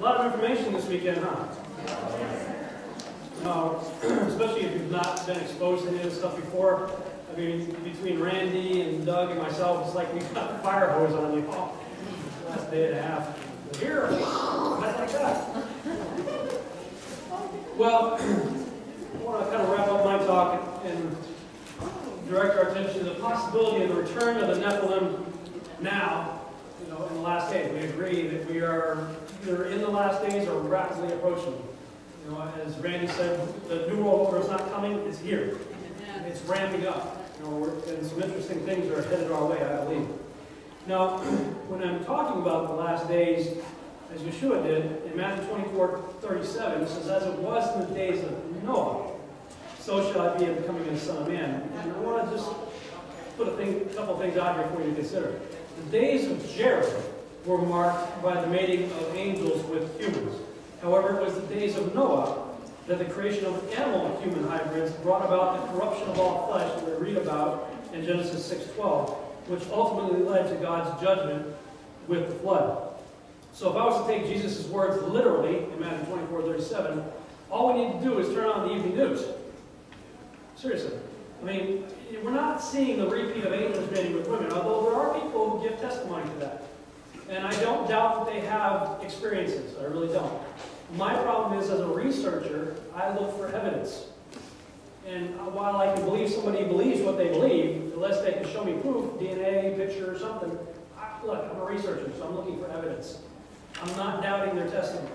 lot of information this weekend, huh? Especially if you've not been exposed to any of this stuff before. I mean, between Randy and Doug and myself, it's like we've got the fire hose on you. Oh, last day and a half. Here, not like that. Well, I want to kind of wrap up my talk and direct our attention to the possibility of the return of the Nephilim now, in the last days. We agree that we are either in the last days or rapidly approaching. As Randy said, the New World Order is not coming, it's here. It's ramping up. And some interesting things are headed our way, I believe. Now, when I'm talking about the last days, as Yeshua did, in Matthew 24:37, it says, "As it was in the days of Noah, so shall I be in the coming of the Son of Man." And I want to just put a couple things out here for you to consider. The days of Jared were marked by the mating of angels with humans. However, it was the days of Noah that the creation of animal and human hybrids brought about the corruption of all flesh that we read about in Genesis 6:12, which ultimately led to God's judgment with the flood. So if I was to take Jesus' words literally in Matthew 24:37, all we need to do is turn on the evening news. Seriously. I mean, we're not seeing the repeat of angels mating with women, although there are people who give testimony to that. And I don't doubt that they have experiences. I really don't. My problem is, as a researcher, I look for evidence. And while I can believe somebody believes what they believe, unless they can show me proof, DNA, picture, or something, look, I'm a researcher, so I'm looking for evidence. I'm not doubting their testimony.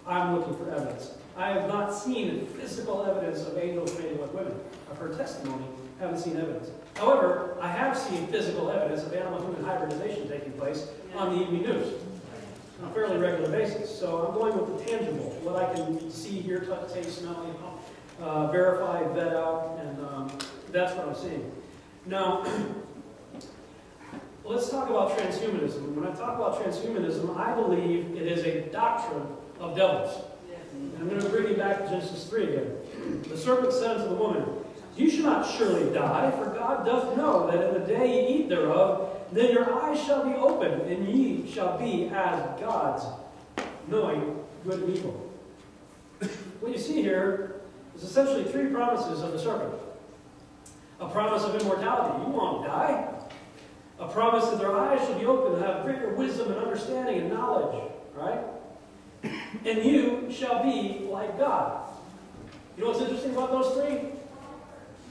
I'm looking for evidence. I have not seen physical evidence of angels mating with women. I've heard testimony, haven't seen evidence. However, I have seen physical evidence of animal-human hybridization taking place on the evening news on a fairly regular basis. So I'm going with the tangible, what I can see, hear, touch, taste, smell, verify, vet out, and that's what I'm seeing. Now, let's talk about transhumanism. When I talk about transhumanism, I believe it is a doctrine of devils. And I'm going to bring you back to Genesis 3 again. The serpent said unto the woman, "You shall not surely die, for God doth know that in the day ye eat thereof, then your eyes shall be opened, and ye shall be as gods, knowing good and evil." What you see here is essentially three promises of the serpent. A promise of immortality. You won't die. A promise that their eyes shall be opened and have greater wisdom and understanding and knowledge. Right? And you shall be like God. You know what's interesting about those three?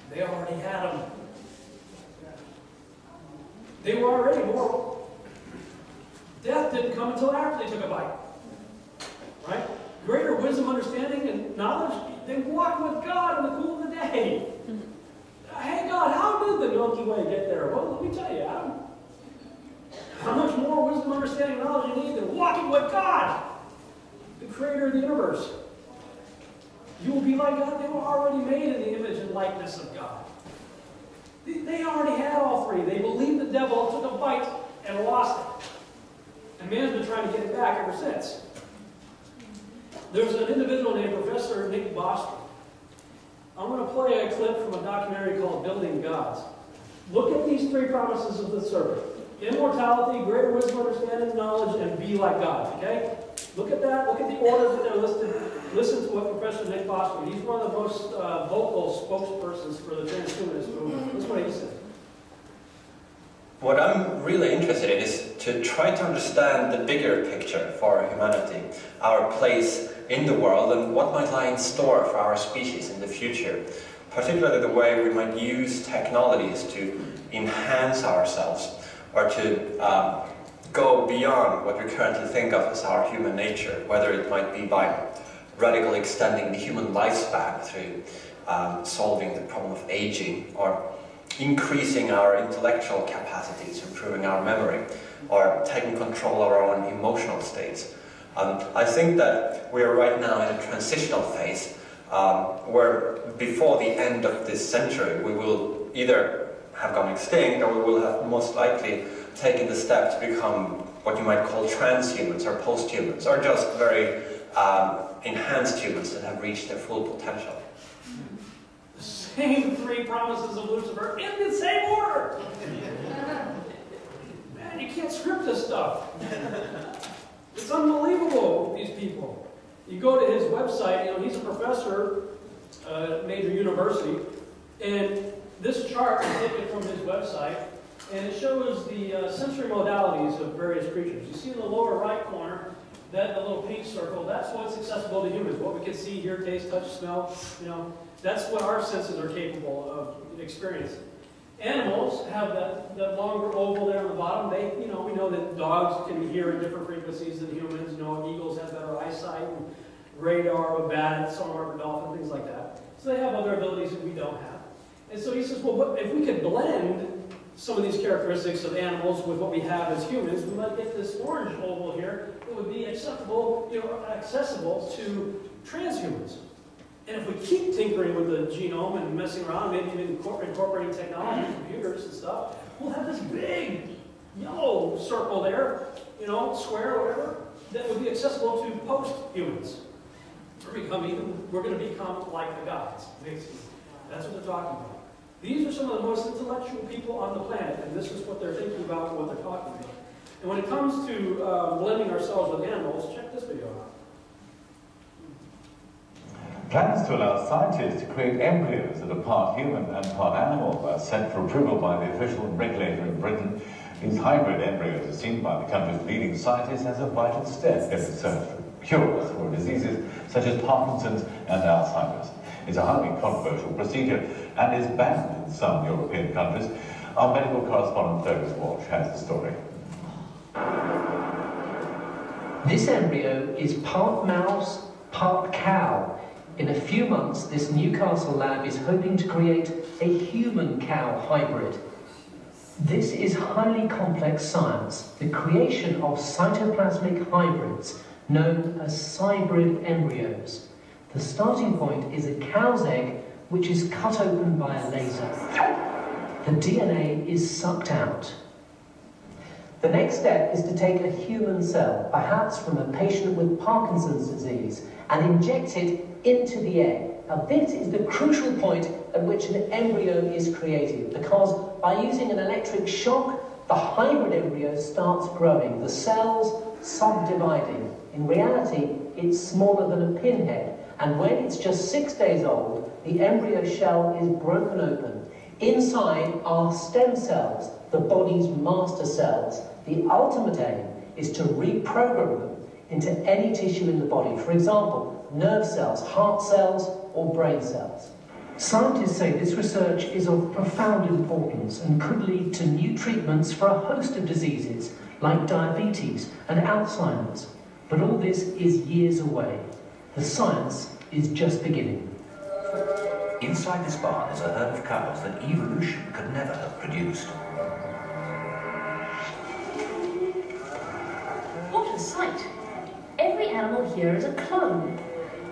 They already had them. They were already mortal. Death didn't come until after they took a bite. Right? Greater wisdom, understanding, and knowledge. They walked with God in the cool of the day. Hey God, how did the Milky Way get there? Well, let me tell you, Adam. How much more wisdom, understanding, and knowledge you need than walking with God, the creator of the universe. You will be like God. They were already made in the image and likeness of God. They already had all three. They believed the devil, took a bite, and lost it. And man's been trying to get it back ever since. There's an individual named Professor Nick Bostrom. I'm going to play a clip from a documentary called Building Gods. Look at these three promises of the serpent. Immortality, greater wisdom, understanding, knowledge, and be like God. Okay? Look at that. Look at the order that they're listed. Listen to what Professor Nick Bostrom, he's one of the most vocal spokespersons for the transhumanist movement. That's what he said. What I'm really interested in is to try to understand the bigger picture for humanity, our place in the world, and what might lie in store for our species in the future. Particularly the way we might use technologies to enhance ourselves, or to go beyond what we currently think of as our human nature, whether it might be by radically extending the human lifespan through solving the problem of aging, or increasing our intellectual capacities, improving our memory, or taking control of our own emotional states. I think that we are right now in a transitional phase where before the end of this century we will either have gone extinct, or we will have most likely taken the step to become what you might call transhumans or posthumans, or just very enhanced humans that have reached their full potential. The same three promises of Lucifer in the same order. Man, you can't script this stuff. It's unbelievable, these You go to his website, he's a professor at a major university, and this chart is taken from his website, and it shows the sensory modalities of various creatures. You see in the lower right corner, that the little pink circle, that's what's accessible to humans. What we can see, hear, taste, touch, smell, that's what our senses are capable of experiencing. Animals have that longer oval there on the bottom. We know that dogs can hear at different frequencies than humans. Eagles have better eyesight, and radar with bats, sonar with dolphins, things like that. So they have other abilities that we don't have. And so he says, well, if we could blend some of these characteristics of animals with what we have as humans, we might get this orange oval here that would be accessible to transhumans. And if we keep tinkering with the genome and messing around, maybe even incorporating technology, computers and stuff, we'll have this big yellow circle there, square, whatever, that would be accessible to post-humans. We're going to become like the gods, basically. That's what they're talking about. These are some of the most intellectual people on the planet, and this is what they're thinking about and what they're talking about. And when it comes to blending ourselves with animals, check this video out. Plans to allow scientists to create embryos that are part human and part animal are sent for approval by the official regulator in Britain. These hybrid embryos are seen by the country's leading scientists as a vital step in the search for cures for diseases such as Parkinson's and Alzheimer's. It's a highly controversial procedure and is banned in some European countries. Our medical correspondent Fergus Walsh has the story. This embryo is part mouse, part cow. In a few months, this Newcastle lab is hoping to create a human-cow hybrid. This is highly complex science, the creation of cytoplasmic hybrids, known as cybrid embryos. The starting point is a cow's egg, which is cut open by a laser. The DNA is sucked out. The next step is to take a human cell, perhaps from a patient with Parkinson's disease, and inject it into the egg. Now this is the crucial point at which an embryo is created, because by using an electric shock, the hybrid embryo starts growing, the cells subdividing. In reality, it's smaller than a pinhead, and when it's just 6 days old, the embryo shell is broken open. Inside are stem cells, the body's master cells. The ultimate aim is to reprogram them into any tissue in the body. For example, nerve cells, heart cells, or brain cells. Scientists say this research is of profound importance and could lead to new treatments for a host of diseases like diabetes and Alzheimer's. But all this is years away. The science is just beginning. Inside this barn is a herd of cows that evolution could never have produced. What a sight! Every animal here is a clone.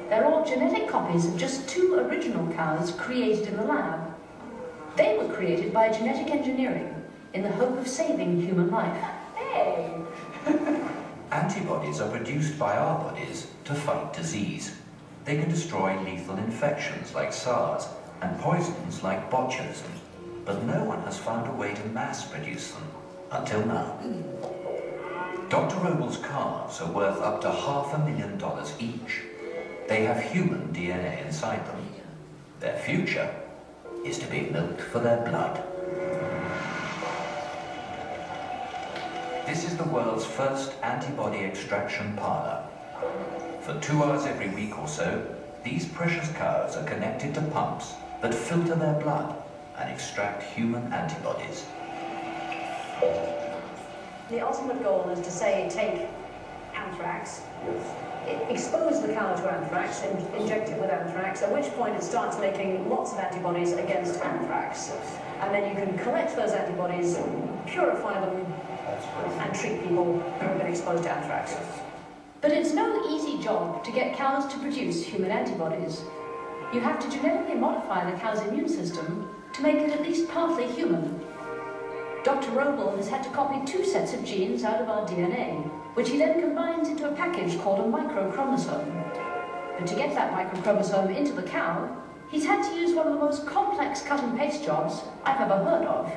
They're all genetic copies of just 2 original cows created in the lab. They were created by genetic engineering in the hope of saving human life. Hey! Antibodies are produced by our bodies to fight disease. They can destroy lethal infections like SARS and poisons like botulism, but no one has found a way to mass produce them until now. Dr. Robles' calves are worth up to $500,000 each. They have human DNA inside them. Their future is to be milked for their blood. This is the world's first antibody extraction parlor. For 2 hours every week or so, these precious cows are connected to pumps that filter their blood and extract human antibodies. The ultimate goal is to say, take anthrax, expose the cow to anthrax, and inject it with anthrax, at which point it starts making lots of antibodies against anthrax. And then you can collect those antibodies, purify them, and treat people who have been exposed to anthrax. But it's no easy job to get cows to produce human antibodies. You have to genetically modify the cow's immune system to make it at least partly human. Dr. Roble has had to copy 2 sets of genes out of our DNA, which he then combines into a package called a microchromosome. But to get that microchromosome into the cow, he's had to use one of the most complex cut-and-paste jobs I've ever heard of.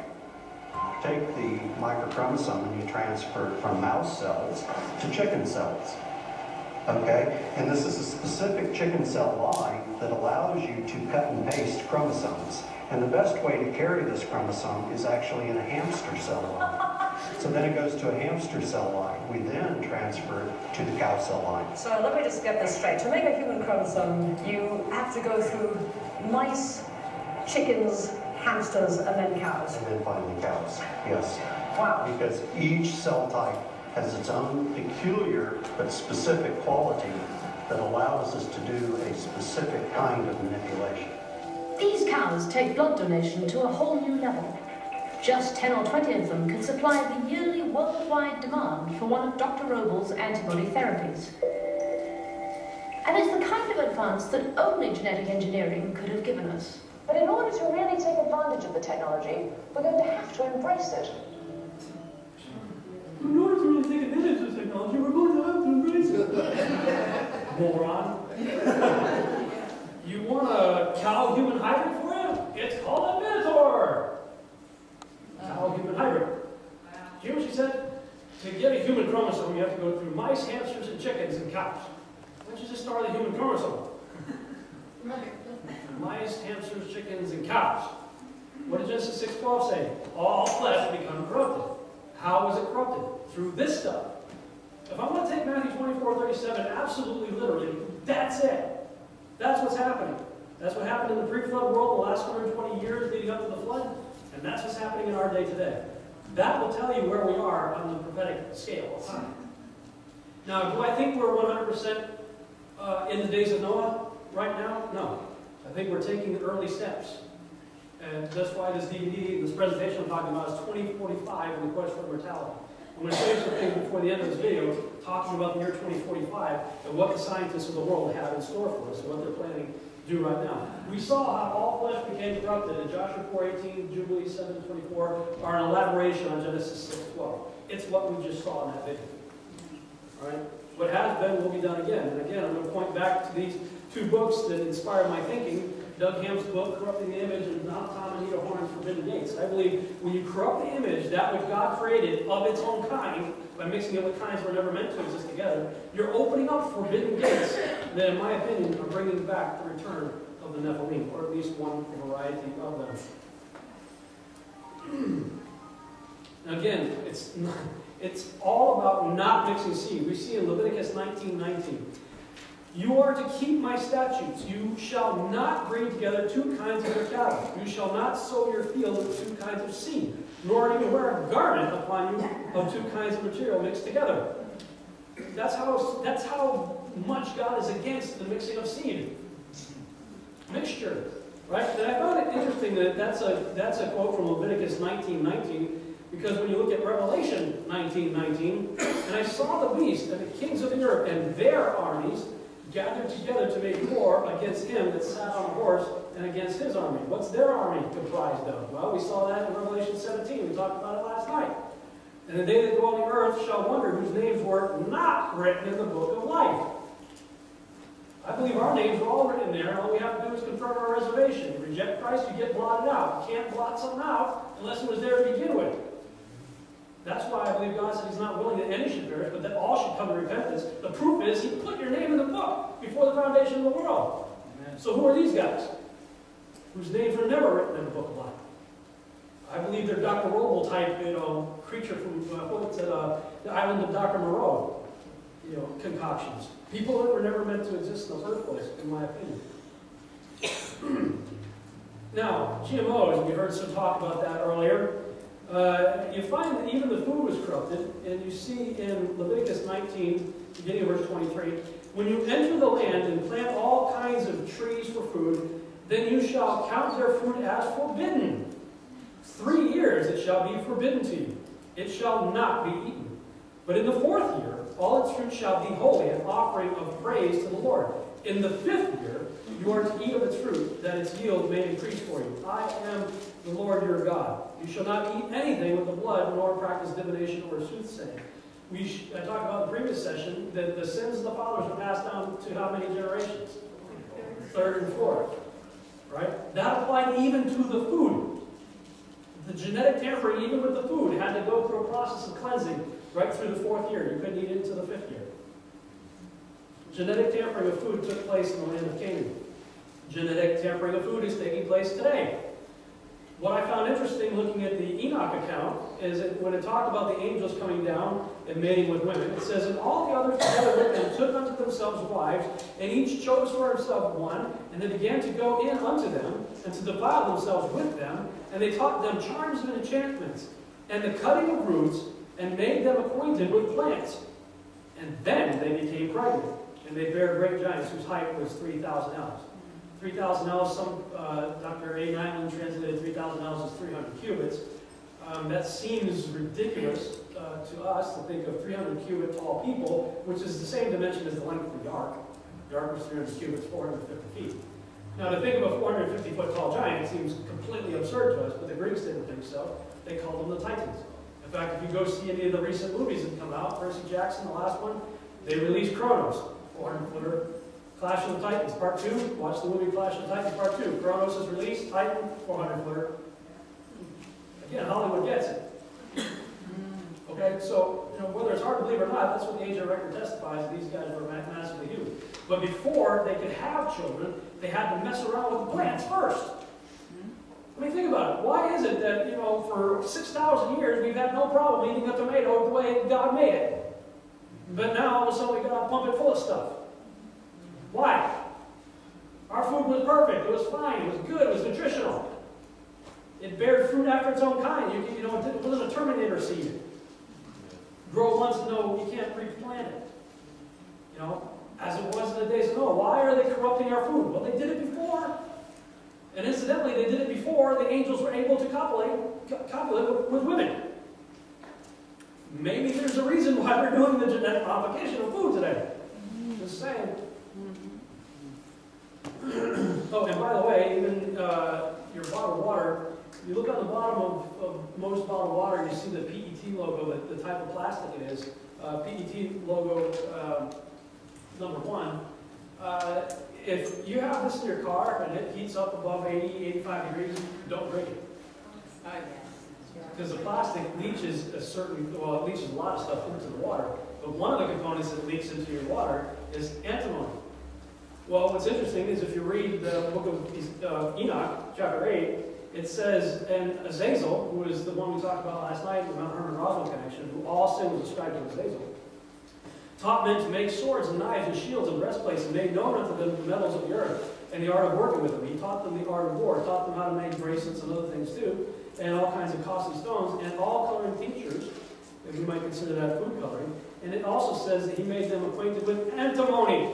Take the microchromosome and you transfer it from mouse cells to chicken cells. Okay? And this is a specific chicken cell line that allows you to cut and paste chromosomes. And the best way to carry this chromosome is actually in a hamster cell line. So then it goes to a hamster cell line. We then transfer it to the cow cell line. So let me just get this straight. To make a human chromosome, you have to go through mice, chickens, hamsters, and then cows. And then finally cows, yes. Wow. Because each cell type has its own peculiar but specific quality that allows us to do a specific kind of manipulation. These cows take blood donation to a whole new level. Just 10 or 20 of them can supply the yearly worldwide demand for one of Dr. Robles' antibody therapies. And it's the kind of advance that only genetic engineering could have given us. But in order to really take advantage of the technology, we're going to have to embrace it. In order to really take advantage of technology, we're going to have to embrace it. Moron. You want a cow-human hybrid for you? It's called a minotaur. Cow-human hybrid. Do you hear what she said? To get a human chromosome, you have to go through mice, hamsters, and chickens, and cows. Why don't you just start the human chromosome? Mice, hamsters, chickens, and cows. What did Genesis 6:12 say? All flesh become corrupted. How is it corrupted? Through this stuff. If I want to take Matthew 24:37 absolutely literally, that's it. That's what's happening. That's what happened in the pre-flood world the last 120 years leading up to the flood, and that's what's happening in our day today. That will tell you where we are on the prophetic scale of time. Now, do I think we're 100% in the days of Noah right now? No. I think we're taking early steps. And that's why this DVD, this presentation I'm talking about, is 2045 and the quest for immortality. I'm going to show you some things before the end of this video talking about the year 2045 and what the scientists of the world have in store for us and what they're planning to do right now. We saw how all flesh became corrupted, and Joshua 4:18, Jubilee 7:24 are an elaboration on Genesis 6:12. It's what we just saw in that video. All right? What has been will be done again. And again, I'm going to point back to these two books that inspired my thinking. Doug Ham's book, Corrupting the Image, and Tom and Anita Horn's Forbidden Gates. I believe when you corrupt the image, that which God created of its own kind, by mixing it with kinds that were never meant to exist together, you're opening up forbidden gates that, in my opinion, are bringing back the return of the Nephilim, or at least one variety of them. Now again, it's all about not mixing seed. We see in Leviticus 19:19. You are to keep my statutes. You shall not breed together two kinds of your cattle. You shall not sow your field with two kinds of seed, nor even wear a garment upon you of two kinds of material mixed together. That's how much God is against the mixing of seed. Mixture. Right? And I found it interesting that that's a quote from Leviticus 19:19, because when you look at Revelation 19:19, and I saw the beast and the kings of the earth and their armies gathered together to make war against him that sat on a horse and against his army. What's their army comprised of? Well, we saw that in Revelation 17. We talked about it last night. And the day that go on the earth shall wonder whose names were not written in the book of life. I believe our names are all written there, and all we have to do is confirm our reservation. You reject Christ, you get blotted out. You can't blot something out unless it was there to begin with. That's why I believe God said he's not willing that any should perish, but that all should come to repentance. The proof is he put your name in the book before the foundation of the world. Amen. So who are these guys? Whose names are never written in the book of life. I believe they're Dr. Roble type, creature from the island of Dr. Moreau, concoctions. People that were never meant to exist in the first place, in my opinion. Now, GMOs, we heard some talk about that earlier. You find that even the food was corrupted, and you see in Leviticus 19, beginning of verse 23, when you enter the land and plant all kinds of trees for food, then you shall count their fruit as forbidden. 3 years it shall be forbidden to you. It shall not be eaten. But in the 4th year, all its fruit shall be holy, an offering of praise to the Lord. In the 5th year, you are to eat of its fruit, that its yield may increase for you. I am the Lord your God. You shall not eat anything with the blood, nor practice divination or soothsaying. I talked about in the previous session that the sins of the fathers are passed down to how many generations? 3rd and 4th. Right? That applied even to the food. The genetic tampering, even with the food, had to go through a process of cleansing right through the 4th year. You couldn't eat it until the 5th year. Genetic tampering of food took place in the land of Canaan. Genetic tampering of food is taking place today. What I found interesting looking at the Enoch account is that when it talked about the angels coming down and mating with women, it says, and all the others together with them took unto themselves wives, and each chose for himself one, and they began to go in unto them, and to defile themselves with them, and they taught them charms and enchantments, and the cutting of roots, and made them acquainted with plants. And then they became pregnant, and they bare great giants whose height was 3,000 ells. 3,000 ells, Dr. A. Nyland translated 3,000 ells as 300 cubits. That seems ridiculous to us to think of 300 cubit tall people, which is the same dimension as the length of the ark. The ark was 300 cubits, 450 feet. Now to think of a 450 foot tall giant seems completely absurd to us, but the Greeks didn't think so. They called them the Titans. In fact, if you go see any of the recent movies that come out, Percy Jackson, the last one, they released Kronos, 400-footer. Clash of the Titans, Part 2. Watch the movie Clash of the Titans, Part 2. Kronos is released, Titan, 400-footer. Again, Hollywood gets it. Okay, so, whether it's hard to believe or not, that's what the age of record testifies, these guys were massively huge. But before they could have children, they had to mess around with the plants first. I mean, think about it. Why is it that, for 6,000 years, we've had no problem eating a tomato the way God made it? But now, all of a sudden, we got to pump it full of stuff. Why? Our food was perfect. It was fine. It was good. It was nutritional. It bared fruit after its own kind. It wasn't a Terminator seed. Grow once, no, you can't replant it. As it was in the days of Noah. Why are they corrupting our food? Well, they did it before. And incidentally, they did it before the angels were able to copulate with women. Maybe there's a reason why they're doing the genetic modification of food today. Just saying. Oh, and by the way, even your bottled water, you look on the bottom of most bottled water, you see the PET logo, the type of plastic it is. PET logo number 1. If you have this in your car and it heats up above 80, 85 degrees, don't drink it. Because the plastic leaches it leaches a lot of stuff into the water. But one of the components that leaks into your water is antimony. Well, what's interesting is if you read the book of Enoch, chapter 8, it says, and Azazel, who is the one we talked about last night, the Mount Hermon-Roswell connection, who all sin was ascribed to Azazel, taught men to make swords and knives and shields and breastplates, and made known unto them the metals of the earth and the art of working with them. He taught them the art of war, taught them how to make bracelets and other things too, and all kinds of costly stones, and all coloring tinctures, if you might consider that food coloring. And it also says that he made them acquainted with antimony.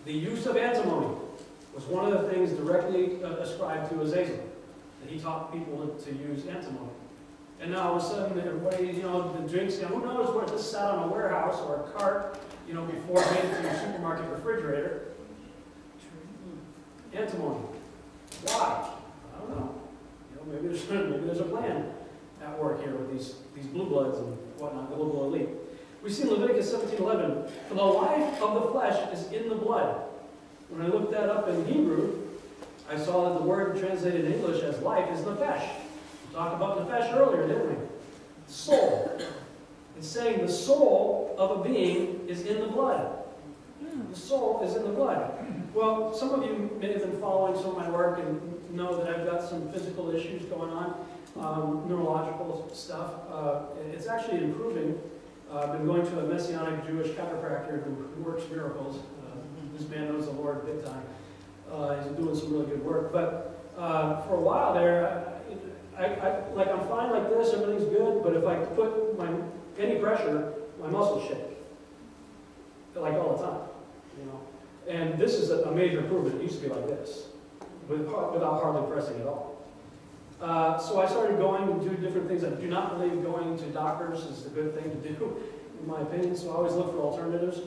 The use of antimony was one of the things directly ascribed to Azazel, that he taught people to use antimony. And now all of a sudden, everybody, the drinks, who knows what this sat on a warehouse or a cart, before it made it to your supermarket refrigerator. Antimony. Why? I don't know. Maybe there's a plan at work here with these blue bloods and whatnot, the global elite. We see in Leviticus 17:11, for the life of the flesh is in the blood. When I looked that up in Hebrew, I saw that the word translated in English as life is nefesh. We talked about nefesh earlier, didn't we? Soul. It's saying the soul of a being is in the blood. The soul is in the blood. Well, some of you may have been following some of my work and know that I've got some physical issues going on, neurological stuff. It's actually improving. I've been going to a Messianic Jewish chiropractor who works miracles. This man knows the Lord big time. He's doing some really good work. But for a while there, I'm fine like this, everything's good, but if I put any pressure, my muscles shake. Like all the time, And this is a major improvement. It used to be like this, without hardly pressing at all. So I started going and doing different things. I do not believe going to doctors is a good thing to do, in my opinion, so I always look for alternatives.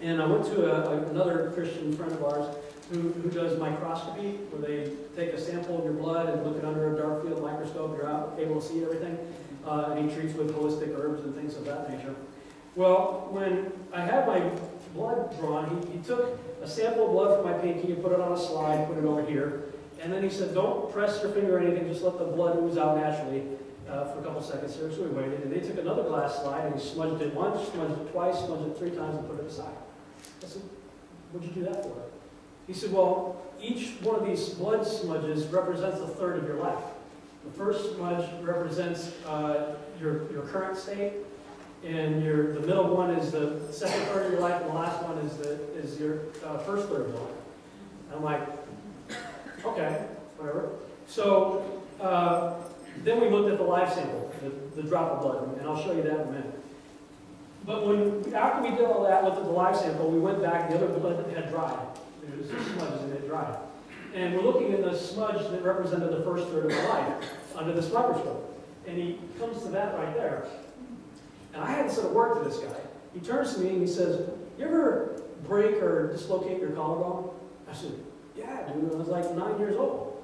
And I went to another Christian friend of ours who does microscopy, where they take a sample of your blood and look it under a dark field microscope. You're able to see everything. And he treats with holistic herbs and things of that nature. Well, when I had my blood drawn, he took a sample of blood from my pinky and put it on a slide, put it over here. And then he said, don't press your finger or anything, just let the blood ooze out naturally for a couple seconds here. So we waited, and they took another glass slide and he smudged it once, smudged it twice, smudged it 3 times, and put it aside. I said, what'd you do that for? He said, well, each one of these blood smudges represents a third of your life. The first smudge represents your current state, and the middle one is the second third of your life, and the last one is your first third of your life. And I'm like, okay, whatever. So then we looked at the live sample, the drop of blood, and I'll show you that in a minute. But after we did all that, looked at the live sample, we went back, the other blood had dried. There was some smudges and it dried. And we're looking at the smudge that represented the first third of my life under this microscope. And he comes to that right there. And I hadn't said a word to this guy. He turns to me and he says, you ever break or dislocate your collarbone? I said, yeah, dude, I was like 9 years old.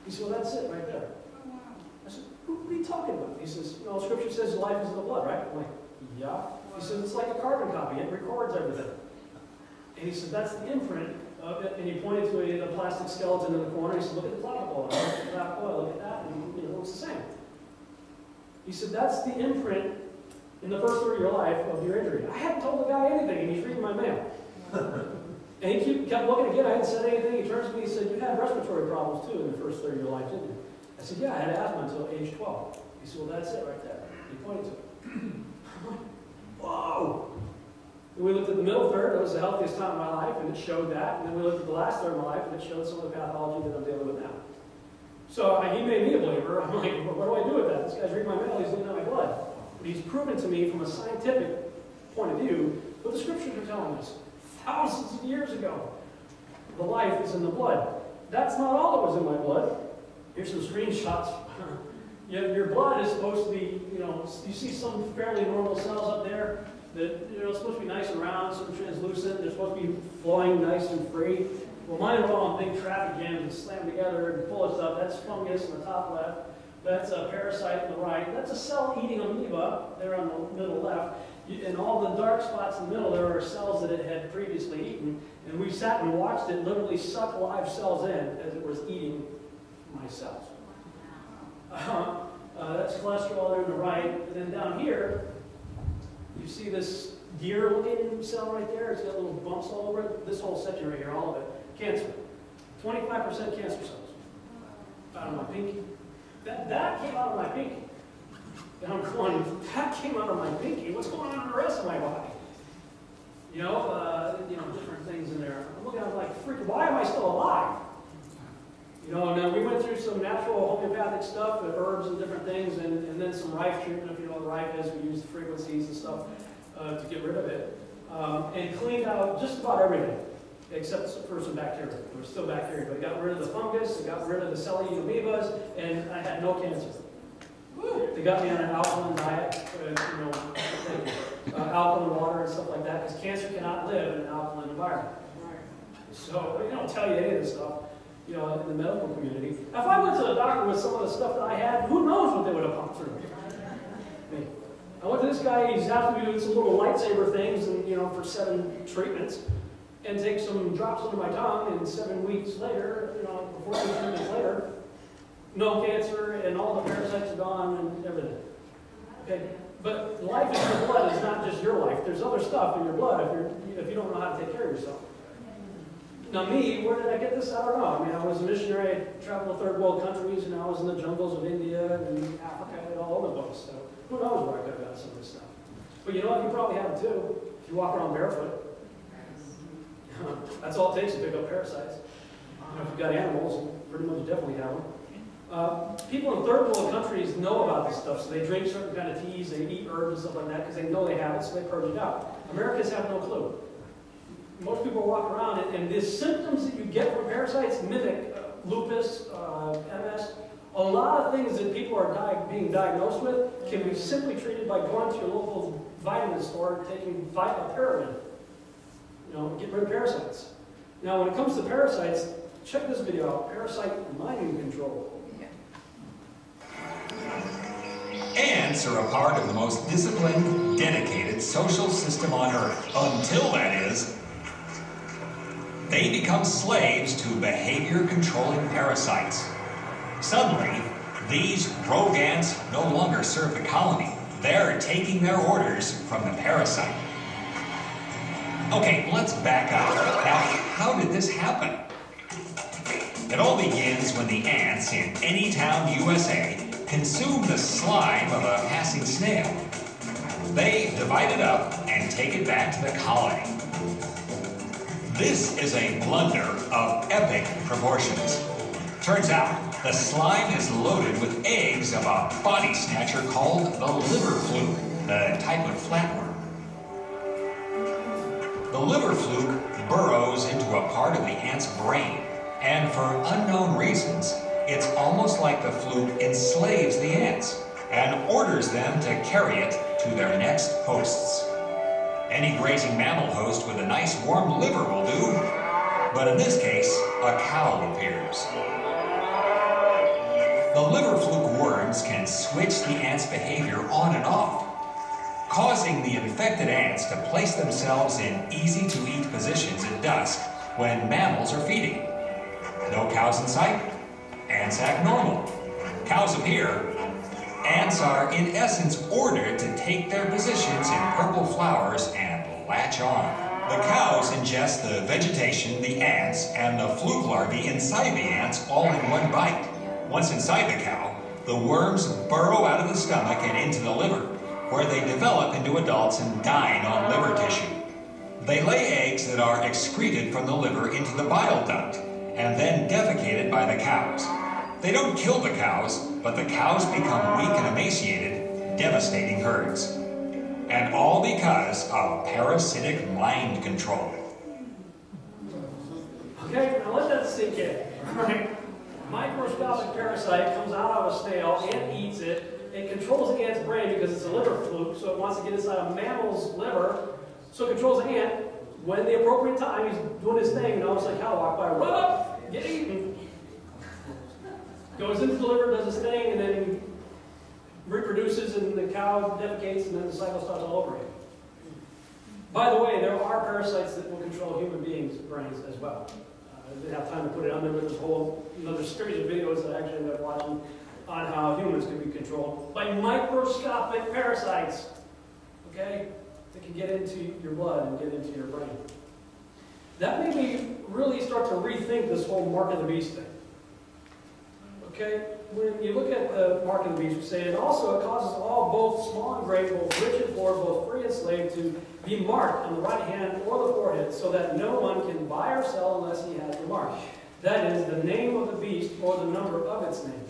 He said, well, that's it right there. I said, what are you talking about? He says, you know, Scripture says life is in the blood, right? I'm like, yeah. He said, it's like a carbon copy. It records everything. And he said, that's the imprint of it. And he pointed to a plastic skeleton in the corner. He said, look at the clavicle. Look at the clavicle. Look at that. And, you know, it's the same. He said, that's the imprint in the first third of your life of your injury. I hadn't told the guy anything, and he's reading my mail. And he kept looking again. I hadn't said anything. He turns to me and he said, you had respiratory problems, too, in the first third of your life, didn't you? I said, yeah, I had asthma until age 12. He said, well, that's it right there. He pointed to it. I'm like, whoa! And we looked at the middle third. It was the healthiest time of my life, and it showed that. And then we looked at the last third of my life, and it showed some of the pathology that I'm dealing with now. So he made me a believer. I'm like, well, what do I do with that? This guy's reading my mail. He's looking at my blood. But he's proven to me from a scientific point of view what the Scriptures are telling us. Thousands of years ago, the life is in the blood. That's not all that was in my blood. Here's some screenshots. Your blood is supposed to be, you know, you see some fairly normal cells up there that, you know, it's supposed to be nice and round, sort of translucent. They're supposed to be flowing nice and free. Well, mine are all in big traffic jams and slammed together and full of stuff. That's fungus in the top left. That's a parasite on the right. That's a cell-eating amoeba there on the middle left. In all the dark spots in the middle, there are cells that it had previously eaten. And we sat and watched it literally suck live cells in as it was eating my cells. That's cholesterol there on the right. And then down here, you see this deer-looking cell right there. It's got little bumps all over it. This whole section right here, all of it. Cancer. 25% cancer cells. Out of my pinky. That came out of my pinky. And I'm going, that came out of my pinky. What's going on in the rest of my body? You know, different things in there. I'm looking at it like, freak, why am I still alive? You know, and we went through some natural homeopathic stuff, herbs and different things, and then some rife treatment. If you know what rife is, we used the frequencies and stuff to get rid of it. And cleaned out just about everything, except for some bacteria. There was still bacteria, but it got rid of the fungus, it got rid of the cell-eating amoebas, and I had no cancer. They got me on an alkaline diet, alkaline water and stuff like that, because cancer cannot live in an alkaline environment. So they don't tell you any of this stuff, you know, in the medical community. If I went to the doctor with some of the stuff that I had, who knows what they would have pumped through me. I went to this guy, he's out to do some little lightsaber things, and you know, for 7 treatments, and take some drops under my tongue, and 7 weeks later, you know, 14 treatments later, no cancer, and all the parasites are gone, and everything. Okay, but life in your blood is not just your life. There's other stuff in your blood if you don't know how to take care of yourself. Now me, where did I get this? I don't know. I mean, I was a missionary. I traveled to third world countries, and I was in the jungles of India and Africa and all over the place. So who knows where I could have got some of this stuff. But you know what? You probably have it too. If you walk around barefoot. That's all it takes to pick up parasites. If you've got animals, you pretty much definitely have them. People in third world countries know about this stuff, so they drink certain kind of teas, they eat herbs and stuff like that because they know they have it, so they purge it out. Americans have no clue. Most people walk around, and the symptoms that you get from parasites mimic lupus, MS. A lot of things that people are being diagnosed with can be simply treated by going to your local vitamin store, taking Paraben. You know, get rid of parasites. Now, when it comes to parasites, check this video out, Parasite Mind Control. Ants are a part of the most disciplined, dedicated social system on Earth. Until, that is, they become slaves to behavior-controlling parasites. Suddenly, these rogue ants no longer serve the colony. They're taking their orders from the parasite. Okay, let's back up. Now, how did this happen? It all begins when the ants in any town USA consume the slime of a passing snail. They divide it up and take it back to the colony. This is a blunder of epic proportions. Turns out, the slime is loaded with eggs of a body snatcher called the liver fluke, the type of flatworm. The liver fluke burrows into a part of the ant's brain, and for unknown reasons, it's almost like the fluke enslaves the ants and orders them to carry it to their next hosts. Any grazing mammal host with a nice warm liver will do, but in this case, a cow appears. The liver fluke worms can switch the ant's behavior on and off, causing the infected ants to place themselves in easy-to-eat positions at dusk when mammals are feeding. No cows in sight, ants act normal. Cows appear, ants are in essence ordered to take their positions in purple flowers and latch on. The cows ingest the vegetation, the ants, and the fluke larvae inside the ants all in one bite. Once inside the cow, the worms burrow out of the stomach and into the liver, where they develop into adults and dine on liver tissue. They lay eggs that are excreted from the liver into the bile duct, and then defecated by the cows. They don't kill the cows, but the cows become weak and emaciated, devastating herds. And all because of parasitic mind control. Okay, now let that sink in. Right? Microscopic parasite comes out of a snail, ant eats it, it controls the ant's brain because it's a liver fluke, so it wants to get inside a mammal's liver, so it controls the ant. When the appropriate time, he's doing his thing, and all of a sudden cow walk by, run up, get eaten. Goes into the liver, does his thing, and then reproduces, and the cow defecates, and then the cycle starts all over again. By the way, there are parasites that will control human beings' brains as well. I didn't have time to put it on there, but there's a whole another series of videos that I actually ended up watching on how humans can be controlled by microscopic parasites, okay, that can get into your blood and get into your brain. That made me really start to rethink this whole mark of the beast thing. Okay, when you look at the mark of the beast, we say, and also it causes all, both small and great, both rich and poor, both free and slave, to be marked on the right hand or the forehead, so that no one can buy or sell unless he has the mark. That is, the name of the beast or the number of its name.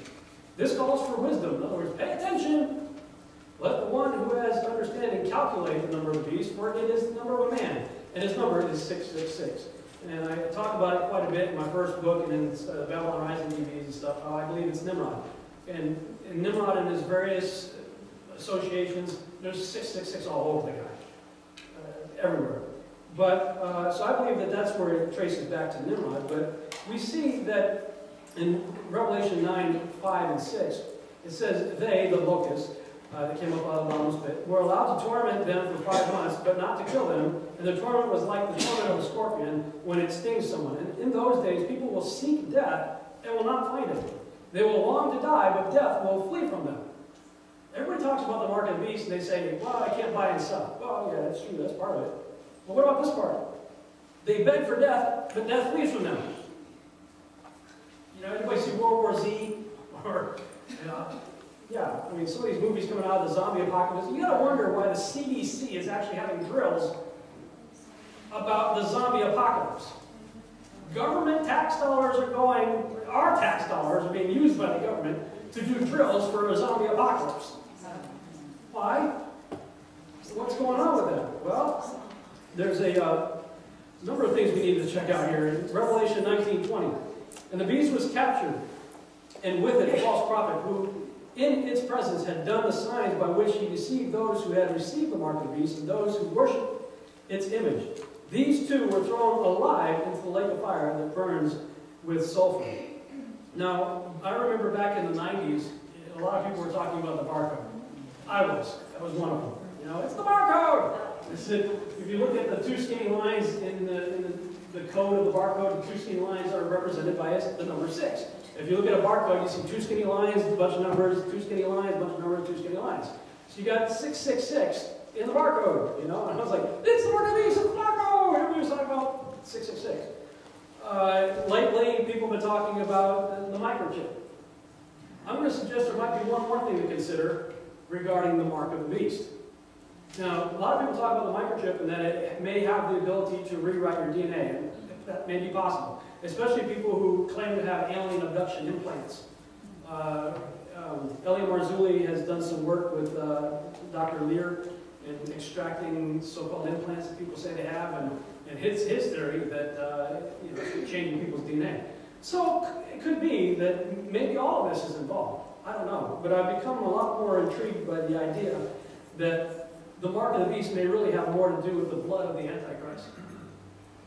This calls for wisdom. In other words, pay attention. Let the one who has understanding calculate the number of the beast, for it is the number of a man, and his number is 666. And I talk about it quite a bit in my first book and in Babylon Rising DVDs and stuff, how I believe it's Nimrod. And Nimrod and his various associations, there's 666 all over the guy, everywhere. But, so I believe that that's where it traces back to Nimrod. But we see that in Revelation 9, 5, and 6, it says, they, the locusts, that came up out of the bottomless pit, were allowed to torment them for 5 months, but not to kill them. And the torment was like the torment of a scorpion when it stings someone. And in those days, people will seek death and will not find it. They will long to die, but death will flee from them. Everybody talks about the mark of the beast, and they say, well, I can't buy and sell. Well, yeah, that's true, that's part of it. But what about this part? They beg for death, but death flees from them. You know, anybody see World War Z? Or, you know, yeah, I mean, some of these movies coming out of the zombie apocalypse, you gotta wonder why the CDC is actually having drills about the zombie apocalypse. Government tax dollars are going, our tax dollars are being used by the government to do drills for a zombie apocalypse. Why? What's going on with that? Well, there's a number of things we need to check out here. In Revelation 19:20, and the beast was captured, and with it a false prophet, who in its presence had done the signs by which he deceived those who had received the mark of the beast and those who worshipped its image. These two were thrown alive into the lake of fire that burns with sulfur. Now, I remember back in the 90s, a lot of people were talking about the barcode. I was one of them. You know, it's the barcode! If you look at the two skinny lines in the code of the barcode, the two skinny lines are represented by the number 6. If you look at a barcode, you see two skinny lines, a bunch of numbers, two skinny lines, a bunch of numbers, two skinny lines. So you got 666 in the barcode, you know? And I was like, it's the mark of the beast, it's the barcode! going to suggest there might be one more thing to consider regarding the mark of the beast. Now, a lot of people talk about the microchip and that it may have the ability to rewrite your DNA, and that may be possible, especially people who claim to have alien abduction implants. Elliot Marzulli has done some work with Dr. Lear in extracting so-called implants that people say they have, and his theory that it's changing people's DNA. So it could be that maybe all of this is involved. I don't know. But I've become a lot more intrigued by the idea that the mark of the beast may really have more to do with the blood of the Antichrist.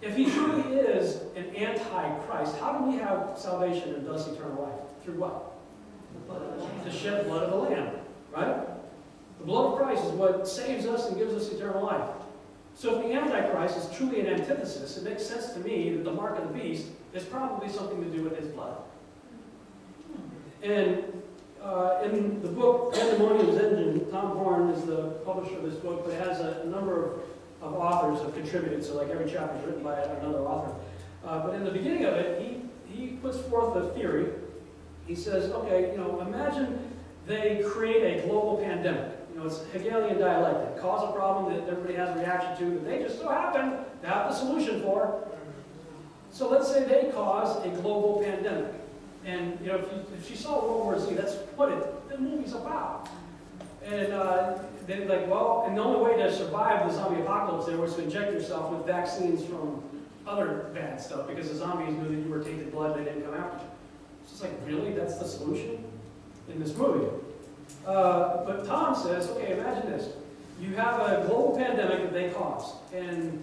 If he truly is an Antichrist, how do we have salvation and thus eternal life? Through what? The shed blood of the Lamb, right? The blood of Christ is what saves us and gives us eternal life. So if the Antichrist is truly an antithesis, it makes sense to me that the mark of the beast is probably something to do with his blood. And in the book, Pandemonium's Engine, Tom Horn is the publisher of this book, but it has a number of authors have contributed, so like every chapter is written by another author. But in the beginning of it, he puts forth a theory. He says, okay, imagine they create a global pandemic. It's Hegelian dialectic. Cause a problem that everybody has a reaction to that they just so happen to have the solution for. So let's say they cause a global pandemic. And if you saw World War Z, that's what the movie's about. And they're like, well, and the only way to survive the zombie apocalypse there was to inject yourself with vaccines from other bad stuff, because the zombies knew that you were tainted blood and they didn't come after you. So it's like, really? That's the solution in this movie? But Tom says, okay, imagine this. You have a global pandemic that they caused, and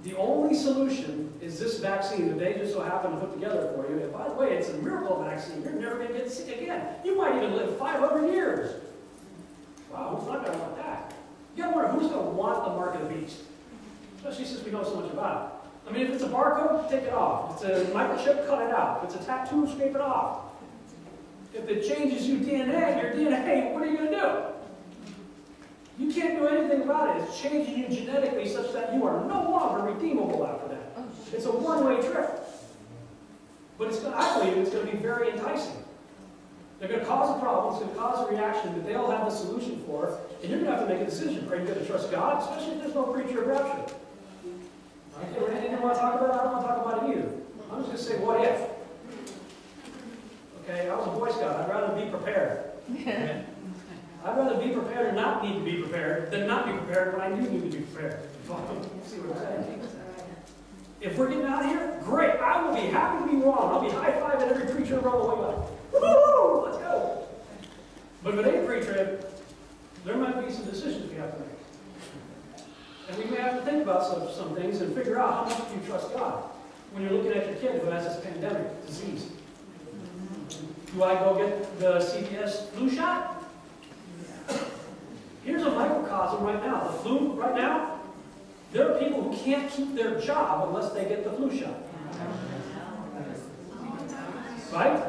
the only solution is this vaccine that they just so happen to put together for you. And by the way, it's a miracle vaccine. You're never going to get sick again. You might even live 500 years. Wow, who's not going to want that? You got to wonder who's going to want the mark of the beast, especially since we know so much about it. I mean, if it's a barcode, take it off. If it's a microchip, cut it out. If it's a tattoo, scrape it off. If it changes your DNA, what are you going to do? You can't do anything about it. It's changing you genetically such that you are no longer redeemable after that. It's a one-way trip. But I believe it's going to be very enticing. They're going to cause a problem, it's going to cause a reaction that they'll have the solution for, and you're going to have to make a decision. Are you going to trust God, especially if there's no preacher of rapture? Okay, anything you want to talk about it? I don't want to talk about it either. I'm just going to say, what if? Okay, I was a Boy Scout. I'd rather be prepared. I'd rather be prepared and not need to be prepared than not be prepared when I do need to be prepared. See what I'm saying? If we're getting out of here, great. I will be happy to be wrong. I'll be high-fiving every preacher around the way like, woo-hoo, let's go. But if it ain't pre-trib, there might be some decisions we have to make. And we may have to think about some things and figure out how much do you trust God when you're looking at your kid who has this pandemic disease. Do I go get the CVS flu shot? Here's a microcosm right now. The flu right now, there are people who can't keep their job unless they get the flu shot. Right?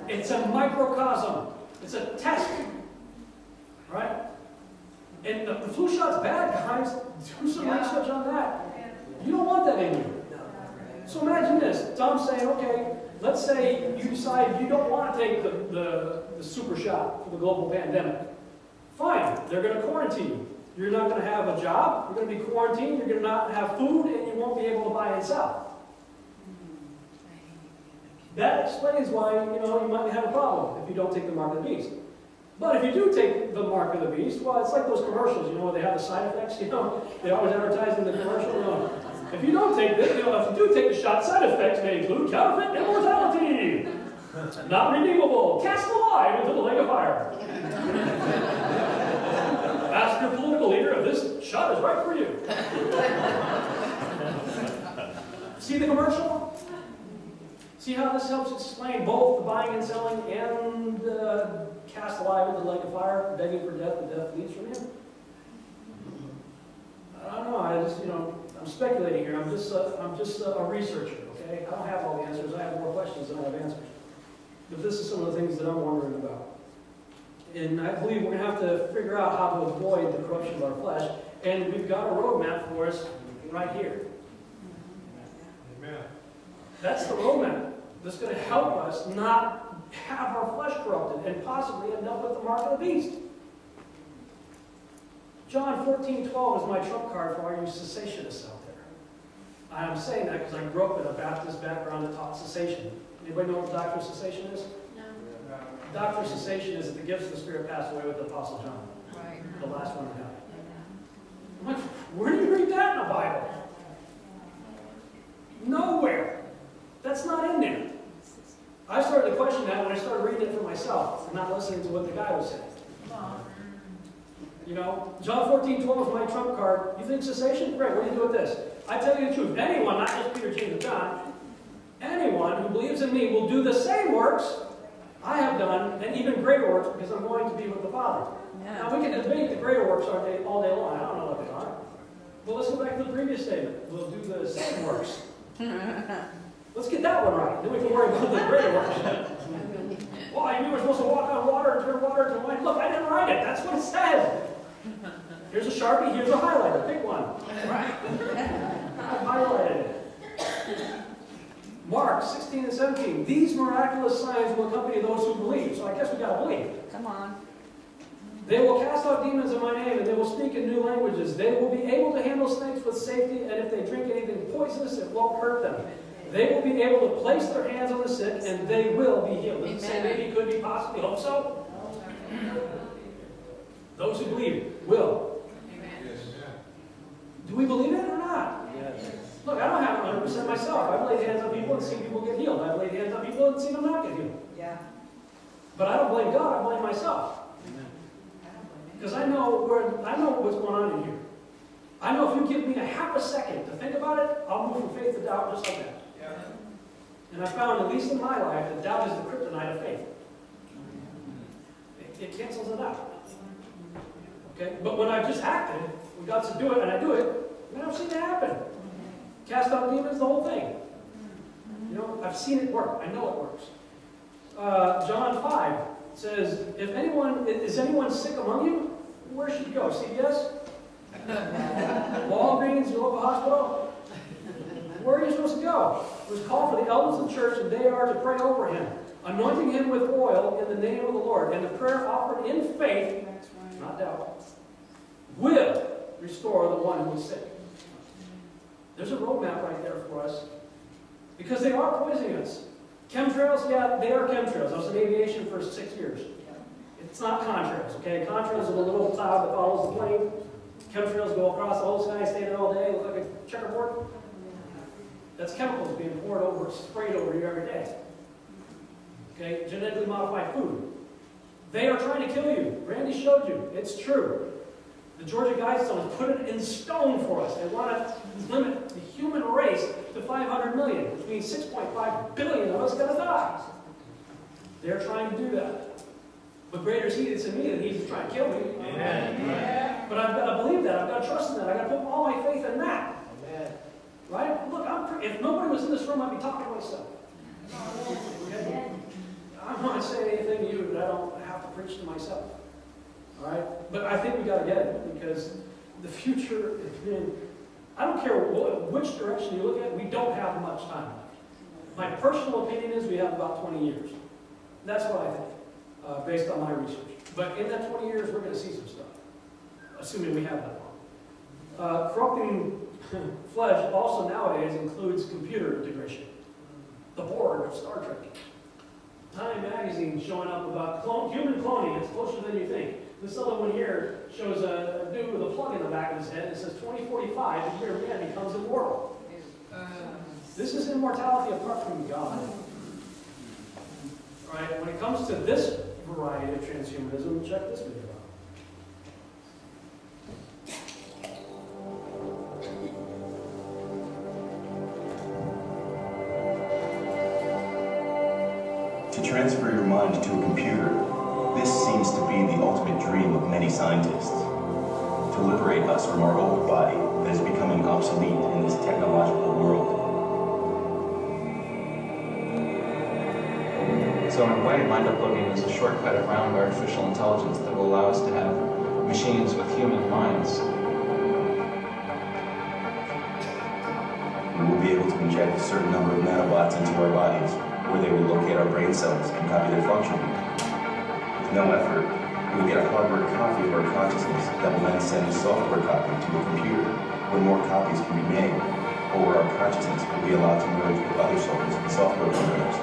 It's a microcosm. It's a test. Right? And the flu shot's bad, guys. Do some research on that. You don't want that in you. So imagine this. Tom's saying, okay, let's say you decide you don't want to take the super shot for the global pandemic. Fine, they're going to quarantine you. You're not going to have a job, you're going to be quarantined, you're going to not have food, and you won't be able to buy and sell. That explains why, you might have a problem if you don't take the mark of the beast. But if you do take the mark of the beast, well, it's like those commercials, where they have the side effects, they always advertise in the commercial. If you don't take this, if you do take the shot, side effects may include counterfeit immortality, not redeemable, cast alive into the lake of fire. Ask your political leader if this shot is right for you. See the commercial? See how this helps explain both the buying and selling and cast alive into the lake of fire, begging for death, the death leads from him? I don't know. I'm speculating here. I'm just a researcher, okay? I don't have all the answers. I have more questions than I have answers. But this is some of the things that I'm wondering about. And I believe we're going to have to figure out how to avoid the corruption of our flesh. And we've got a roadmap for us right here. Amen. That's the roadmap that's going to help us not have our flesh corrupted and possibly end up with the mark of the beast. John 14:12 is my trump card for all you cessationists out there. I'm saying that because I grew up in a Baptist background that taught cessation. Anybody know what the doctrine of cessation is? No. The doctrine of cessation is that the gifts of the Spirit passed away with the Apostle John. Right. The last one to die. I'm like, where do you read that in the Bible? Nowhere. That's not in there. I started to question that when I started reading it for myself and not listening to what the guy was saying. You know, John 14:12 is my trump card. You think cessation? Great, what do you do with this? I tell you the truth. Anyone, not just Peter, James, and John, anyone who believes in me will do the same works I have done, and even greater works, because I'm going to be with the Father. Yeah. Now, we can debate the greater works all day long. I don't know what they are. But let's go back to the previous statement. We'll do the same works. Let's get that one right. Then we can worry about the greater works. Well, you were supposed to walk on water and turn water into wine. Look, I didn't write it. That's what it says. Here's a Sharpie. Here's a highlighter. Pick one. Right. I highlighted it. Mark 16 and 17. These miraculous signs will accompany those who believe. So I guess we got to believe. Come on. They will cast out demons in my name, and they will speak in new languages. They will be able to handle snakes with safety, and if they drink anything poisonous, it won't hurt them. They will be able to place their hands on the sick, and they will be healed. Does it say maybe, could be, possibly, hope so? Those who believe will. Amen. Do we believe it or not? Yes. Look, I don't have it 100% myself. I've laid hands on people and seen people get healed. I've laid hands on people and seen them not get healed. Yeah. But I don't blame God, I blame myself. Because I know what's going on in here. I know if you give me a half a second to think about it, I'll move from faith to doubt just like that. Yeah. And I found, at least in my life, that doubt is the kryptonite of faith. It cancels it out. Okay? But when I've just acted, when God said do it, and I do it, then I've seen it happen. Cast out demons, the whole thing. You know, I've seen it work. I know it works. John 5 says, is anyone sick among you? Where should you go? CVS? Walgreens, your local hospital? Where are you supposed to go? It was called for the elders of the church, and they are to pray over him, anointing him with oil in the name of the Lord. And the prayer offered in faith, not doubt, will restore the one who is sick. There's a roadmap right there for us. Because they are poisoning us. Chemtrails, yeah, they are chemtrails. I was in aviation for 6 years. It's not contrails, okay? Contrails are the little cloud that follows the plane. Chemtrails go across the whole sky, stay there all day, look like a checkerboard. That's chemicals being poured over, sprayed over you every day. Okay? Genetically modified food. They are trying to kill you. Randy showed you. It's true. The Georgia Guidestones put it in stone for us. They want to limit the human race to 500 million, which means 6.5 billion of us are going to die. They're trying to do that. But greater is he that's in me than he that's trying to kill me. Amen. But I've got to believe that. I've got to trust in that. I've got to put all my faith in that. Amen. Right? Look, if nobody was in this room, I'd be talking to myself. Okay? I'm not saying anything to you that I don't have to preach to myself. All right? But I think we got to get it, because the future, I don't care which direction you look at, we don't have much time left. My personal opinion is we have about 20 years. That's what I think, based on my research. But in that 20 years, we're going to see some stuff, assuming we have that long. Corrupting flesh also nowadays includes computer integration. The Borg of Star Trek. Time magazine showing up about human cloning. It's closer than you think. This other one here shows a dude with a plug in the back of his head. It says 2045, the year man becomes immortal. This is immortality apart from God. All right, when it comes to this variety of transhumanism, check this video out. To transfer your mind to a computer, this seems to be the ultimate dream of many scientists. To liberate us from our old body that is becoming obsolete in this technological world. So in a way, mind-uploading is a shortcut around artificial intelligence that will allow us to have machines with human minds. We will be able to inject a certain number of nanobots into our bodies, where they will locate our brain cells and copy their function. With no effort, we will get a hardware copy of our consciousness that will then send a software copy to a computer, where more copies can be made, or where our consciousness will be allowed to merge with other souls and software programs.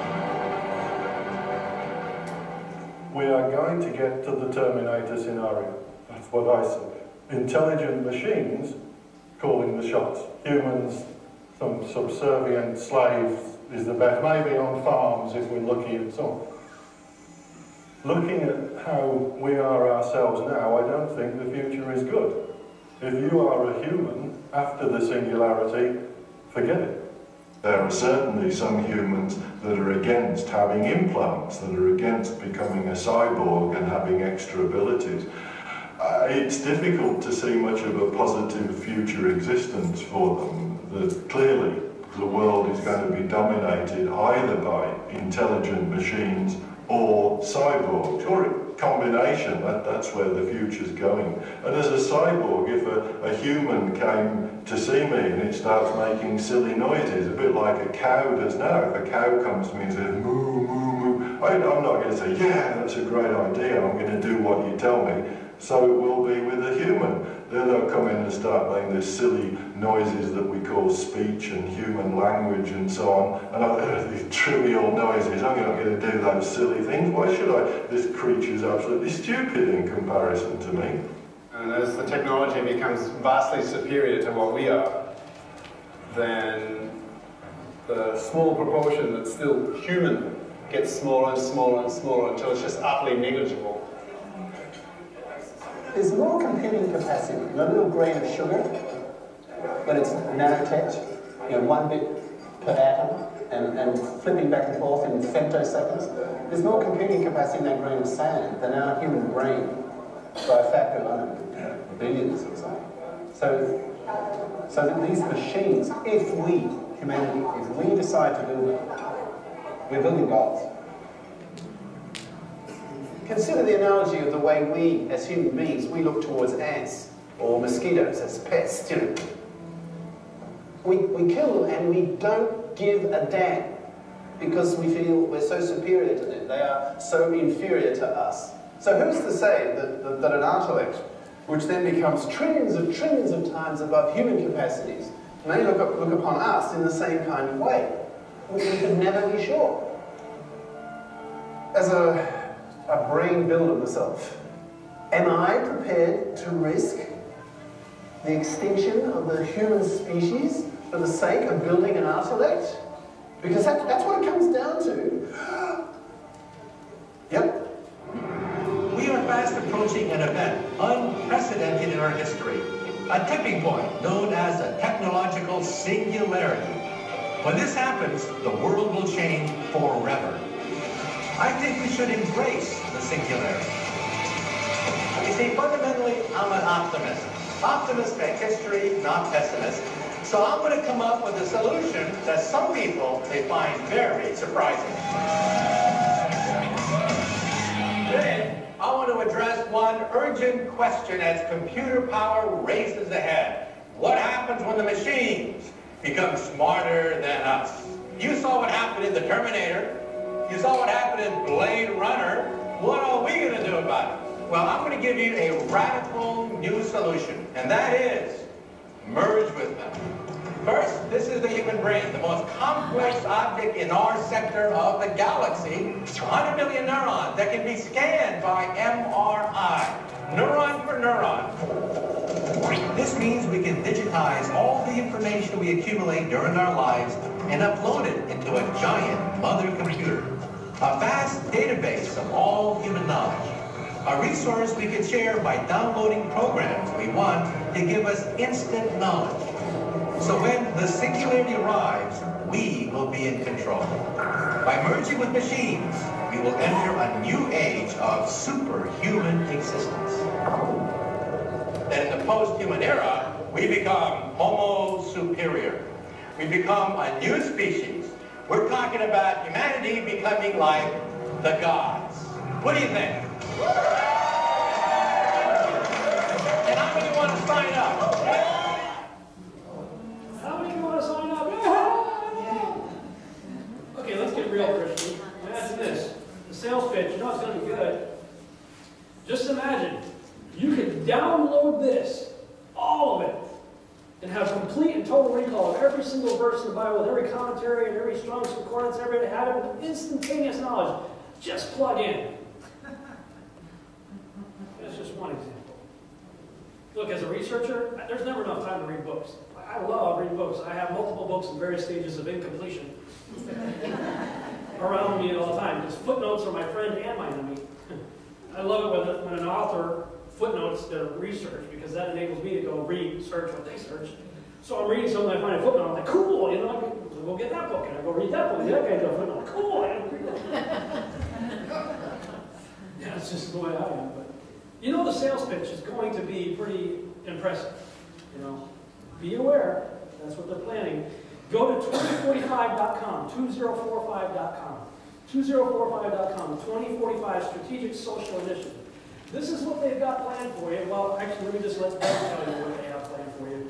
We are going to get to the Terminator scenario. That's what I say. Intelligent machines calling the shots. Humans, some subservient slaves is the best. Maybe on farms if we're lucky and so on. Looking at how we are ourselves now, I don't think the future is good. If you are a human after the singularity, forget it. There are certainly some humans that are against having implants, that are against becoming a cyborg and having extra abilities. It's difficult to see much of a positive future existence for them. That clearly the world is going to be dominated either by intelligent machines or cyborgs, or a combination. That's where the future's going. And as a cyborg, if a human came to see me and it starts making silly noises, a bit like a cow does now. If a cow comes to me and says, moo, moo, moo, I'm not going to say, yeah, that's a great idea, I'm going to do what you tell me. So it will be with a human. Then they'll come in and start making these silly noises that we call speech and human language and so on. And these trivial noises, I'm not going to do those silly things. Why should I? This creature's absolutely stupid in comparison to me. And as the technology becomes vastly superior to what we are, then the small proportion that's still human gets smaller and smaller and smaller until it's just utterly negligible. There's more computing capacity in a little grain of sugar when it's nanotech, 1 bit per atom, and flipping back and forth in femtoseconds. There's more computing capacity in that grain of sand than our human brain by a factor of billions or so. So that these machines, if we, humanity, if we decide to build them, we're building gods. Consider the analogy of the way we, as human beings, we look towards ants or mosquitoes as pests. We kill them and we don't give a damn because we feel we're so superior to them. They are so inferior to us. So who's to say that an intellect, which then becomes trillions of times above human capacities, may look upon us in the same kind of way? We could never be sure. As a brain builder myself, am I prepared to risk the extinction of the human species for the sake of building an intellect? Because that's what it comes down to. Yep. We are fast approaching an event unprecedented in our history, a tipping point known as a technological singularity. When this happens, the world will change forever. I think we should embrace the singularity. You see, fundamentally, I'm an optimist. Optimists make history, not pessimists. So I'm going to come up with a solution that some people may find very surprising. Then, I want to address one urgent question as computer power races ahead. What happens when the machines become smarter than us? You saw what happened in the Terminator. You saw what happened in Blade Runner. What are we going to do about it? Well, I'm going to give you a radical new solution, and that is merge with them. First, this is the human brain, the most complex object in our sector of the galaxy. 100 million neurons that can be scanned by MRI, neuron for neuron. This means we can digitize all the information we accumulate during our lives and upload it into a giant mother computer. A vast database of all human knowledge. A resource we can share by downloading programs we want to give us instant knowledge. So when the singularity arrives, we will be in control. By merging with machines, we will enter a new age of superhuman existence. Then in the post-human era, we become Homo superior. We become a new species. We're talking about humanity becoming like the gods. What do you think? And how many want to sign up? How many want to sign up? Okay, let's get real, Christian. pitch, you know it's going to be good. Just imagine, you could download this, all of it, and have complete and total recall of every single verse in the Bible, with every commentary and every Strong's Concordance, everything, have it with instantaneous knowledge. Just plug in. That's just one example. Look, as a researcher, there's never enough time to read books. I love reading books. I have multiple books in various stages of incompletion around me all the time, because footnotes are my friend and my enemy. I love it when an author footnotes their research, because that enables me to go research what they searched. So I'm reading something, I find a footnote, I'm like, cool, you know, I go get that book, and I go read that book, and that guy's a footnote, cool, I don't read that. Yeah, it's just the way I am. But you know, the sales pitch is going to be pretty impressive. You know, be aware, that's what they're planning. Go to 2045.com, 2045.com, 2045.com, 2045 Strategic Social Initiative. This is what they've got planned for you. Well, actually, let me just let them tell you what they have planned for you.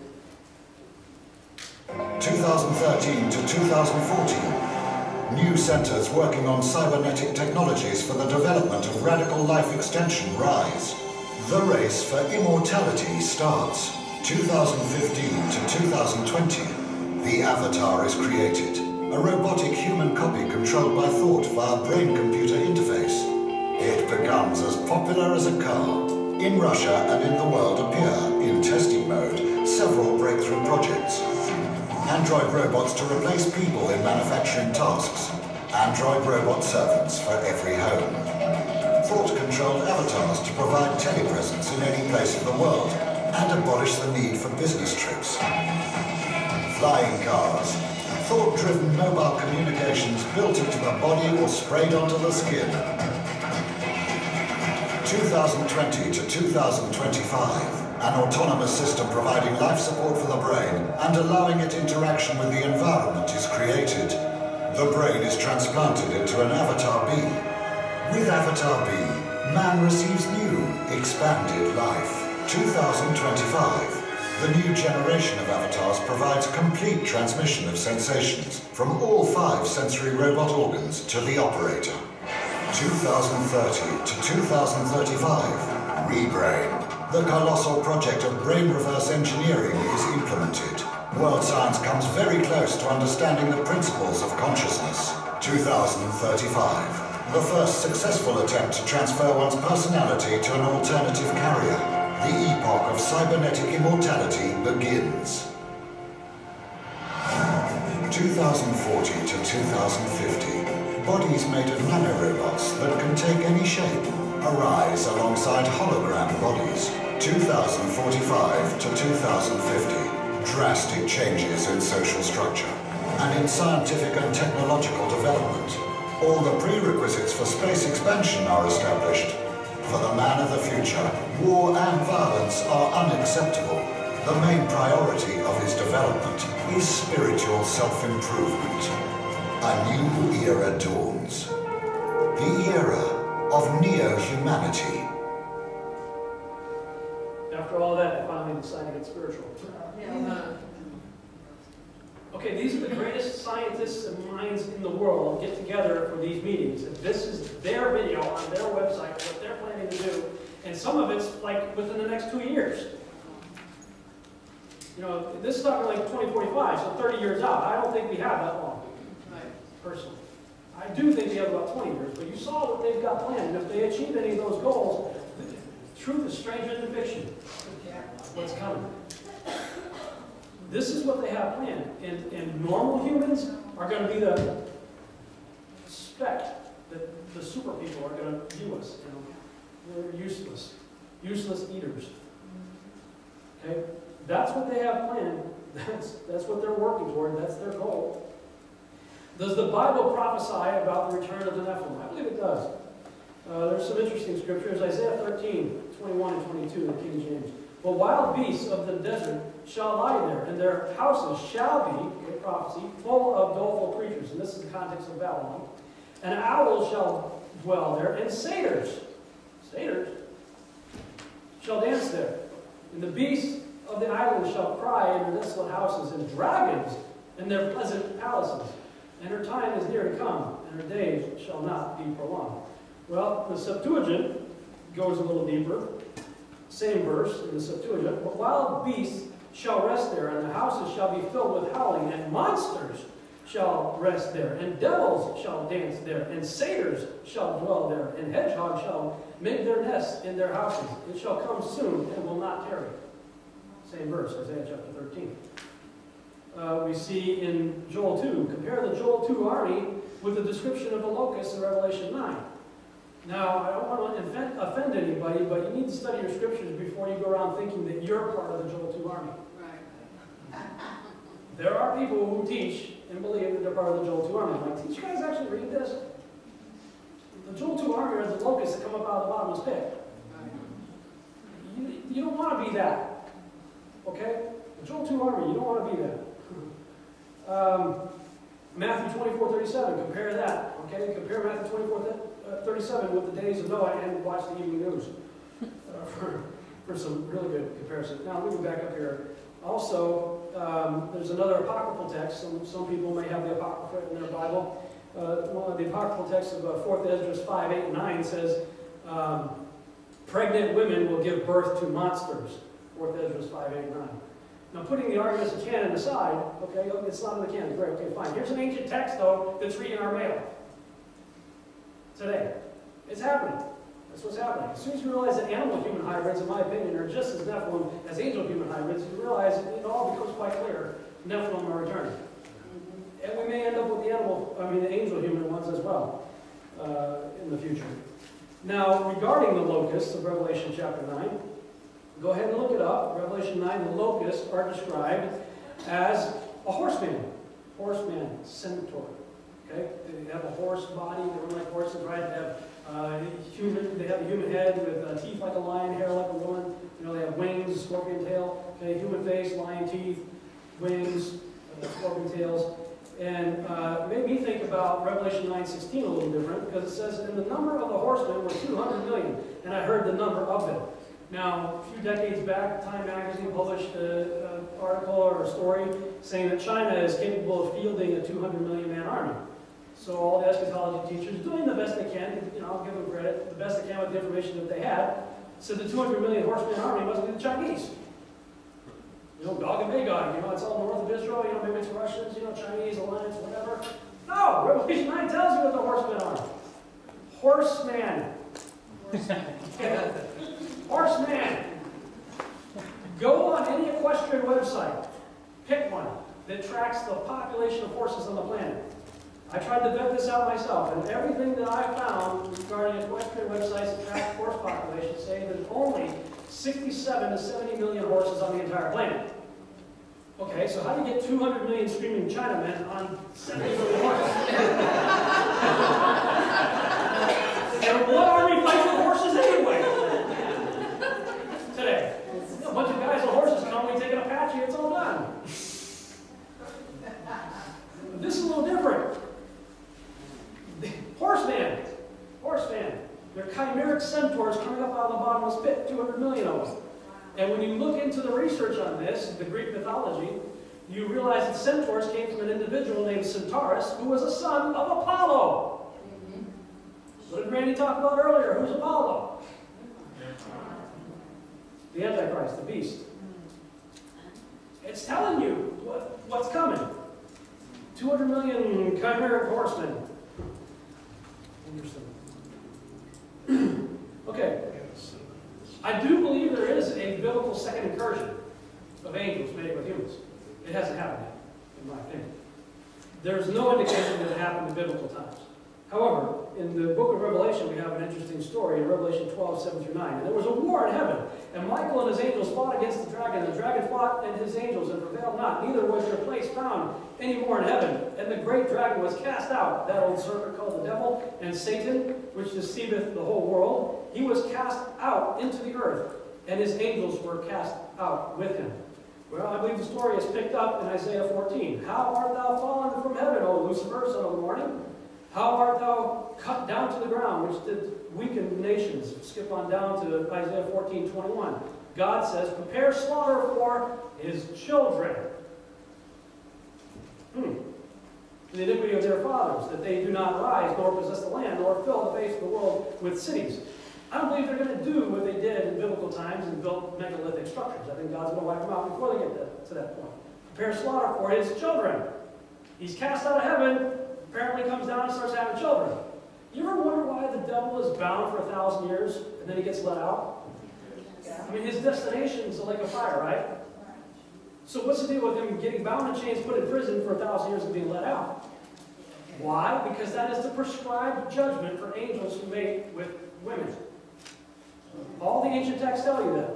2013 to 2014, new centres working on cybernetic technologies for the development of radical life extension rise. The race for immortality starts. 2015 to 2020, the Avatar is created, a robotic human copy controlled by thought via brain-computer interface. It becomes as popular as a car. In Russia and in the world appear, in testing mode, several breakthrough projects. Android robots to replace people in manufacturing tasks. Android robot servants for every home. Thought-controlled avatars to provide telepresence in any place of the world and abolish the need for business trips. Flying cars. Thought-driven mobile communications built into the body or sprayed onto the skin. 2020 to 2025. An autonomous system providing life support for the brain and allowing it interaction with the environment is created. The brain is transplanted into an Avatar B. With Avatar B, man receives new, expanded life. 2025. The new generation of avatars provides complete transmission of sensations from all 5 sensory robot organs to the operator. 2030 to 2035. Rebrain. The colossal project of brain reverse engineering is implemented. World science comes very close to understanding the principles of consciousness. 2035. The first successful attempt to transfer one's personality to an alternative carrier. The epoch of cybernetic immortality begins. 2040 to 2050. Bodies made of nanorobots that can take any shape arise alongside hologram bodies. 2045 to 2050. Drastic changes in social structure and in scientific and technological development. All the prerequisites for space expansion are established. For the man of the future, war and violence are unacceptable. The main priority of his development is spiritual self-improvement. A new era dawns. The era of neo-humanity. After all that, I finally decided to get spiritual. Okay, these are the greatest scientists and minds in the world get together for these meetings. And this is their video on their website, what they're planning to do. And some of it's like within the next 2 years. You know, this is talking like 2045, so 30 years out. I don't think we have that long, personally. I do think we have about 20 years, but you saw what they've got planned. And if they achieve any of those goals, truth is stranger than fiction. What's coming? This is what they have planned. And normal humans are going to be the speck that the super people are going to view us. You know, they're useless. Useless eaters. Okay? That's what they have planned. That's what they're working toward. That's their goal. Does the Bible prophesy about the return of the Nephilim? I believe it does. There's some interesting scriptures. Isaiah 13, 21 and 22 in the King James. But wild beasts of the desert shall lie there, and their houses shall be, great prophecy, full of doleful creatures. And this is the context of Babylon. And owls shall dwell there, and satyrs shall dance there. And the beasts of the island shall cry in their desolate houses, and dragons in their pleasant palaces. And her time is near to come, and her days shall not be prolonged. Well, the Septuagint goes a little deeper. Same verse in the Septuagint. But wild beasts shall rest there, and the houses shall be filled with howling, and monsters shall rest there, and devils shall dance there, and satyrs shall dwell there, and hedgehogs shall make their nests in their houses. It shall come soon and will not tarry. Same verse, Isaiah chapter 13. We see in Joel 2, compare the Joel 2 army with the description of the locusts in Revelation 9. Now, I don't want to offend anybody, but you need to study your scriptures before you go around thinking that you're part of the Joel 2 army. Right. There are people who teach and believe that they're part of the Joel 2 army. I'm like, did you guys actually read this? The Joel 2 army are the locusts that come up out of the bottomless pit. You don't want to be that. Okay? The Joel 2 army, you don't want to be that. Matthew 24:37, compare that. Okay? Compare Matthew 24:37 with the days of Noah and watch the evening news for some really good comparison. Now, moving back up here. Also, there's another apocryphal text. Some people may have the Apocrypha in their Bible. One of the apocryphal texts of 4th Esdras 5, 8, and 9 says, pregnant women will give birth to monsters. 4th Esdras 5, 8, and 9. Now, putting the arguments of canon aside, okay, it's not in the canon. Great, okay, fine. Here's an ancient text, though, that's reading our mail today. It's happening. That's what's happening. As soon as you realize that animal-human hybrids, in my opinion, are just as Nephilim as angel-human hybrids, you realize it all becomes quite clear. Nephilim are returning. And we may end up with the angel-human ones as well in the future. Now, regarding the locusts of Revelation chapter 9, go ahead and look it up. Revelation 9, the locusts are described as a horseman. Horseman, centaur. Okay? They have a horse body, they run like horses, right? They have they have a human head with teeth like a lion, hair like a woman. They have wings, scorpion tail. Okay, human face, lion teeth, wings, scorpion tails. And it made me think about Revelation 9:16 a little different, because it says, and the number of the horsemen were 200 million, and I heard the number of them. Now, a few decades back, Time magazine published an article or a story saying that China is capable of fielding a 200 million man army. So all the eschatology teachers, doing the best they can, I'll give them credit, the best they can with the information that they had, said the 200 million horseman army must be the Chinese. Gog and Magog, it's all north of Israel, maybe it's Russians, Chinese alliance, whatever. No, Revelation 9 tells you what the horsemen are. Horseman. Horseman. Go on any equestrian website, pick one that tracks the population of horses on the planet. I tried to vet this out myself, and everything that I found regarding equestrian websites that track horse populations say there's only 67 to 70 million horses on the entire planet. Okay, so how do you get 200 million screaming Chinamen on 70 million horses? And what army fights with horses anyway? Today. A bunch of guys on horses come, we take an Apache, it's all done. This is a little different. Horseman. They're chimeric centaurs coming up out of the bottomless pit, 200 million of them. And when you look into the research on this, the Greek mythology, you realize that centaurs came from an individual named Centaurus, who was a son of Apollo. What did Randy talk about earlier? Who's Apollo? The Antichrist, the beast. It's telling you what's coming. 200 million chimeric horsemen. Interesting. Okay. I do believe there is a biblical second incursion of angels made with humans. It hasn't happened yet, in my opinion. There's no indication that it happened in biblical times. However, in the book of Revelation, we have an interesting story in Revelation 12, 7 through 9. And there was a war in heaven, and Michael and his angels fought against the dragon. The dragon fought and his angels and prevailed not. Neither was their place found any more in heaven. And the great dragon was cast out, that old serpent called the devil, and Satan, which deceiveth the whole world. He was cast out into the earth, and his angels were cast out with him. Well, I believe the story is picked up in Isaiah 14. How art thou fallen from heaven, O Lucifer, son of the morning? How art thou cut down to the ground, which did weaken nations? Skip on down to Isaiah 14:21. God says, prepare slaughter for his children. The the iniquity of their fathers, that they do not rise, nor possess the land, nor fill the face of the world with cities. I don't believe they're going to do what they did in biblical times and build megalithic structures. I think God's going to wipe them out before they get to that point. Prepare slaughter for his children. He's cast out of heaven, apparently comes down and starts having children. You ever wonder why the devil is bound for 1,000 years and then he gets let out? I mean, his destination is the lake of fire, right? So what's the deal with him getting bound in chains, put in prison for 1,000 years and being let out? Why? Because that is the prescribed judgment for angels who mate with women. All the ancient texts tell you that.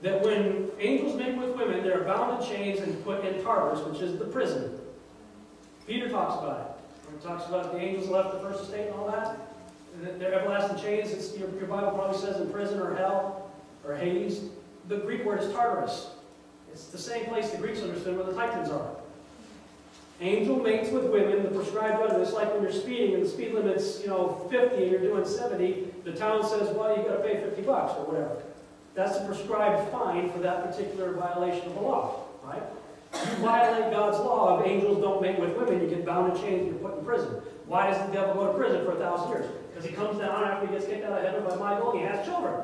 That when angels mate with women, they're bound in chains and put in Tartarus, which is the prison. Peter talks about it. He talks about the angels left the first estate and all that. And their everlasting chains, your Bible probably says in prison or hell or Hades. The Greek word is Tartarus. It's the same place the Greeks understood where the Titans are. Angel mates with women, the prescribed judgment. It's like when you're speeding and the speed limit's 50 and you're doing 70, the town says, well, you got to pay $50 or whatever. That's the prescribed fine for that particular violation of the law, right? You violate God's law of angels don't mate with women, you get bound in chains and you're put in prison. Why does the devil go to prison for 1,000 years? Because he comes down after he gets kicked out of heaven by Michael and he has children.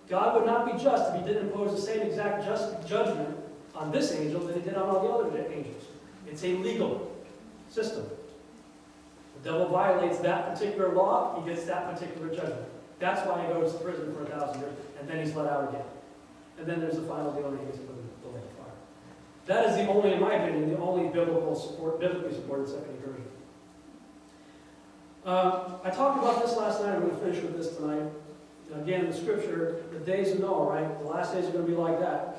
God would not be just if he didn't impose the same exact judgment on this angel that he did on all the other angels. It's a legal system. The devil violates that particular law, he gets that particular judgment. That's why he goes to prison for 1,000 years, and then he's let out again. And then there's the final deal, and he gets put in the lake of fire. That is the only, in my opinion, the only biblically supported second incursion. I talked about this last night. I'm going to finish with this tonight. Again, in the scripture, the days of Noah, right? The last days are going to be like that.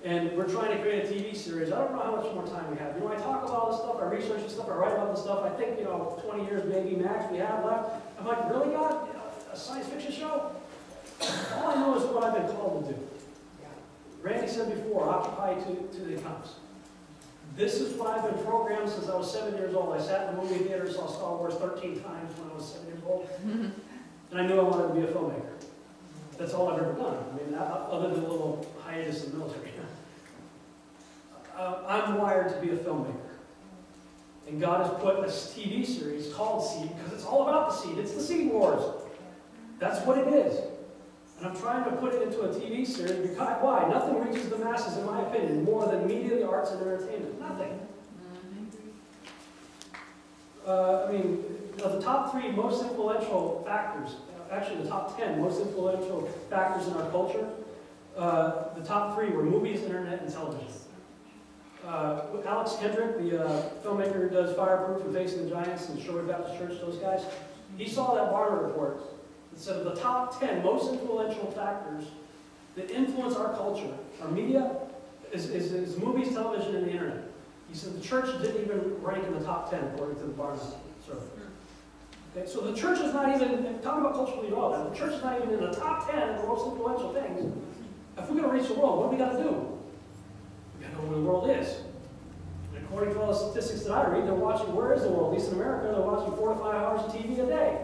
And we're trying to create a TV series. I don't know how much more time we have. I talk about all this stuff, I research this stuff, I write about this stuff. I think, 20 years maybe max we have left. I'm like, really, God? A science fiction show? All I know is what I've been called to do. Randy said before, occupy to the accounts. This is what I've been programmed since I was 7 years old. I sat in the movie theater, saw Star Wars 13 times when I was 7 years old. And I knew I wanted to be a filmmaker. That's all I've ever done. I mean, other than a little hiatus in the military. I'm wired to be a filmmaker. And God has put a TV series called Seed, because it's all about the seed. It's the Seed Wars. That's what it is. And I'm trying to put it into a TV series because, why? Nothing reaches the masses, in my opinion, more than media, the arts, and entertainment. Nothing. The top 3 most influential factors, actually the top 10 most influential factors in our culture, the top 3 were movies, internet, and television. Alex Kendrick, the filmmaker who does Fireproof and Facing the Giants and Sherwood Baptist Church, those guys, he saw that Barna report that said of the top 10 most influential factors that influence our culture, our media, is movies, television, and the internet. He said the church didn't even rank in the top 10 according to the Barna survey. Okay, so the church is not even, talking about cultural development, the church is not even in the top 10 of the most influential things. If we're going to reach the world, what do we got to do? We got to know where the world is. And according to all the statistics that I read, they're watching, where is the world? At least in America, they're watching 4 to 5 hours of TV a day.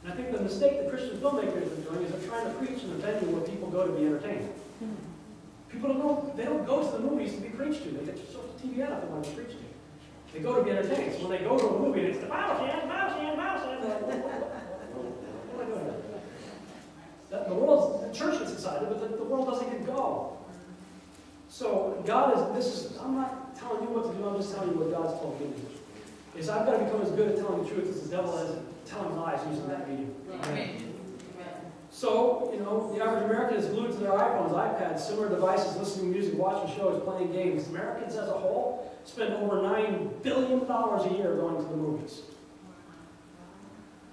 And I think the mistake that Christian filmmakers are doing is they're trying to preach in a venue where people go to be entertained. People don't know, they don't go to the movies to be preached to. They get social TV out if they want to be preached to. They go to be entertained. So when they go to a movie, it's the mouse hand, mouse hand, mouse hand. They're like, what am I doing here? The church gets excited, but the world doesn't get go. So God is, I'm not telling you what to do, I'm just telling you what God's told me to do. Is I've got to become as good at telling the truth as the devil is at telling lies using that medium. Amen. So, the average American is glued to their iPhones, iPads, similar devices, listening to music, watching shows, playing games. Americans as a whole spend over $9 billion a year going to the movies.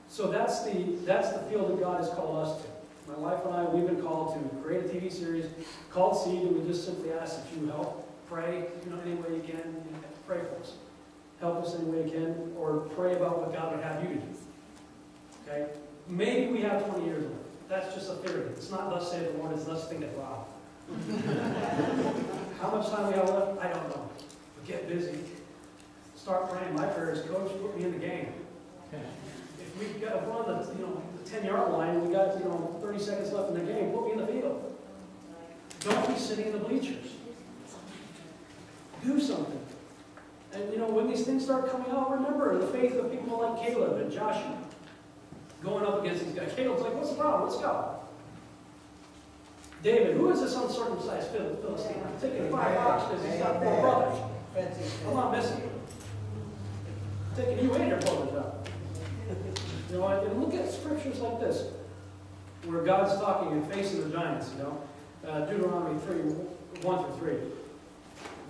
So that's the field that God has called us to. My wife and I, we've been called to create a TV series called Seed, and we just simply ask that you help, pray, any way you can, pray for us. Help us any way you can, or pray about what God would have you to do. Okay? Maybe we have 20 years left. That's just a theory. It's not thus saith the Lord, it's thus thinketh Rob. How much time we have left? I don't know. But get busy. Start praying. My prayer is, Coach, put me in the game. If we've got to run the 10-yard line and we got 30 seconds left in the game, put me in the field. Don't be sitting in the bleachers. Do something. And you know, when these things start coming out, remember the faith of people like Caleb and Joshua going up against these guys. Caleb's like, what's the problem? Let's go. David, who is this uncircumcised Philistine? I'm taking 5 rocks because he's got 4 brothers. I'm not missing you. I'm taking you and your brothers out. You know, and look at scriptures like this, where God's talking and facing the giants, you know. Deuteronomy 1-3.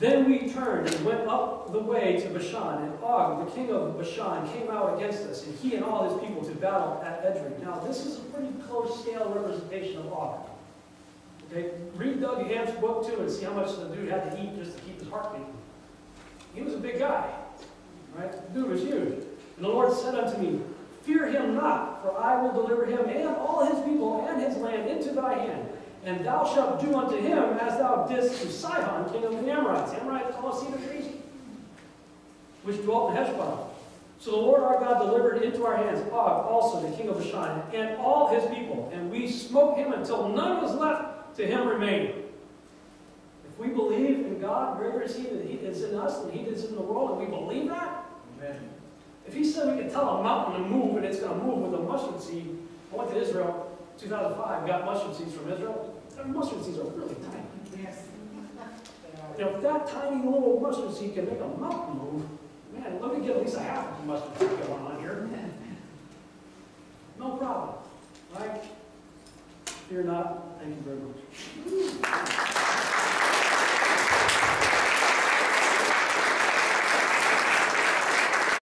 Then we turned and went up the way to Bashan, and Og, the king of Bashan, came out against us, and he and all his people to battle at Edrei. Now, this is a pretty close scale representation of Og. Okay, read Doug Hamp's book too, and see how much the dude had to eat just to keep his heart beating. He was a big guy, right? The dude was huge. And the Lord said unto me, fear him not, for I will deliver him and all his people and his land into thy hand. And thou shalt do unto him as thou didst to Sihon, king of the Amorites. The Amorites all cedar trees, which dwelt in Heshbon. So the Lord our God delivered into our hands Og also, the king of Bashan, and all his people. And we smote him until none was left to him remaining. If we believe in God, greater is he that he is in us than he is in the world, and we believe that, amen. If he said we could tell a mountain to move, and it's going to move with a mustard seed. I went to Israel 2005, got mustard seeds from Israel. Mustard seeds are really tiny. Yes. You know, if that tiny little mustard seed can make a mountain move, man, let me get at least a half of the mustard seed going on here. No problem. Right? Fear not. Thank you very much.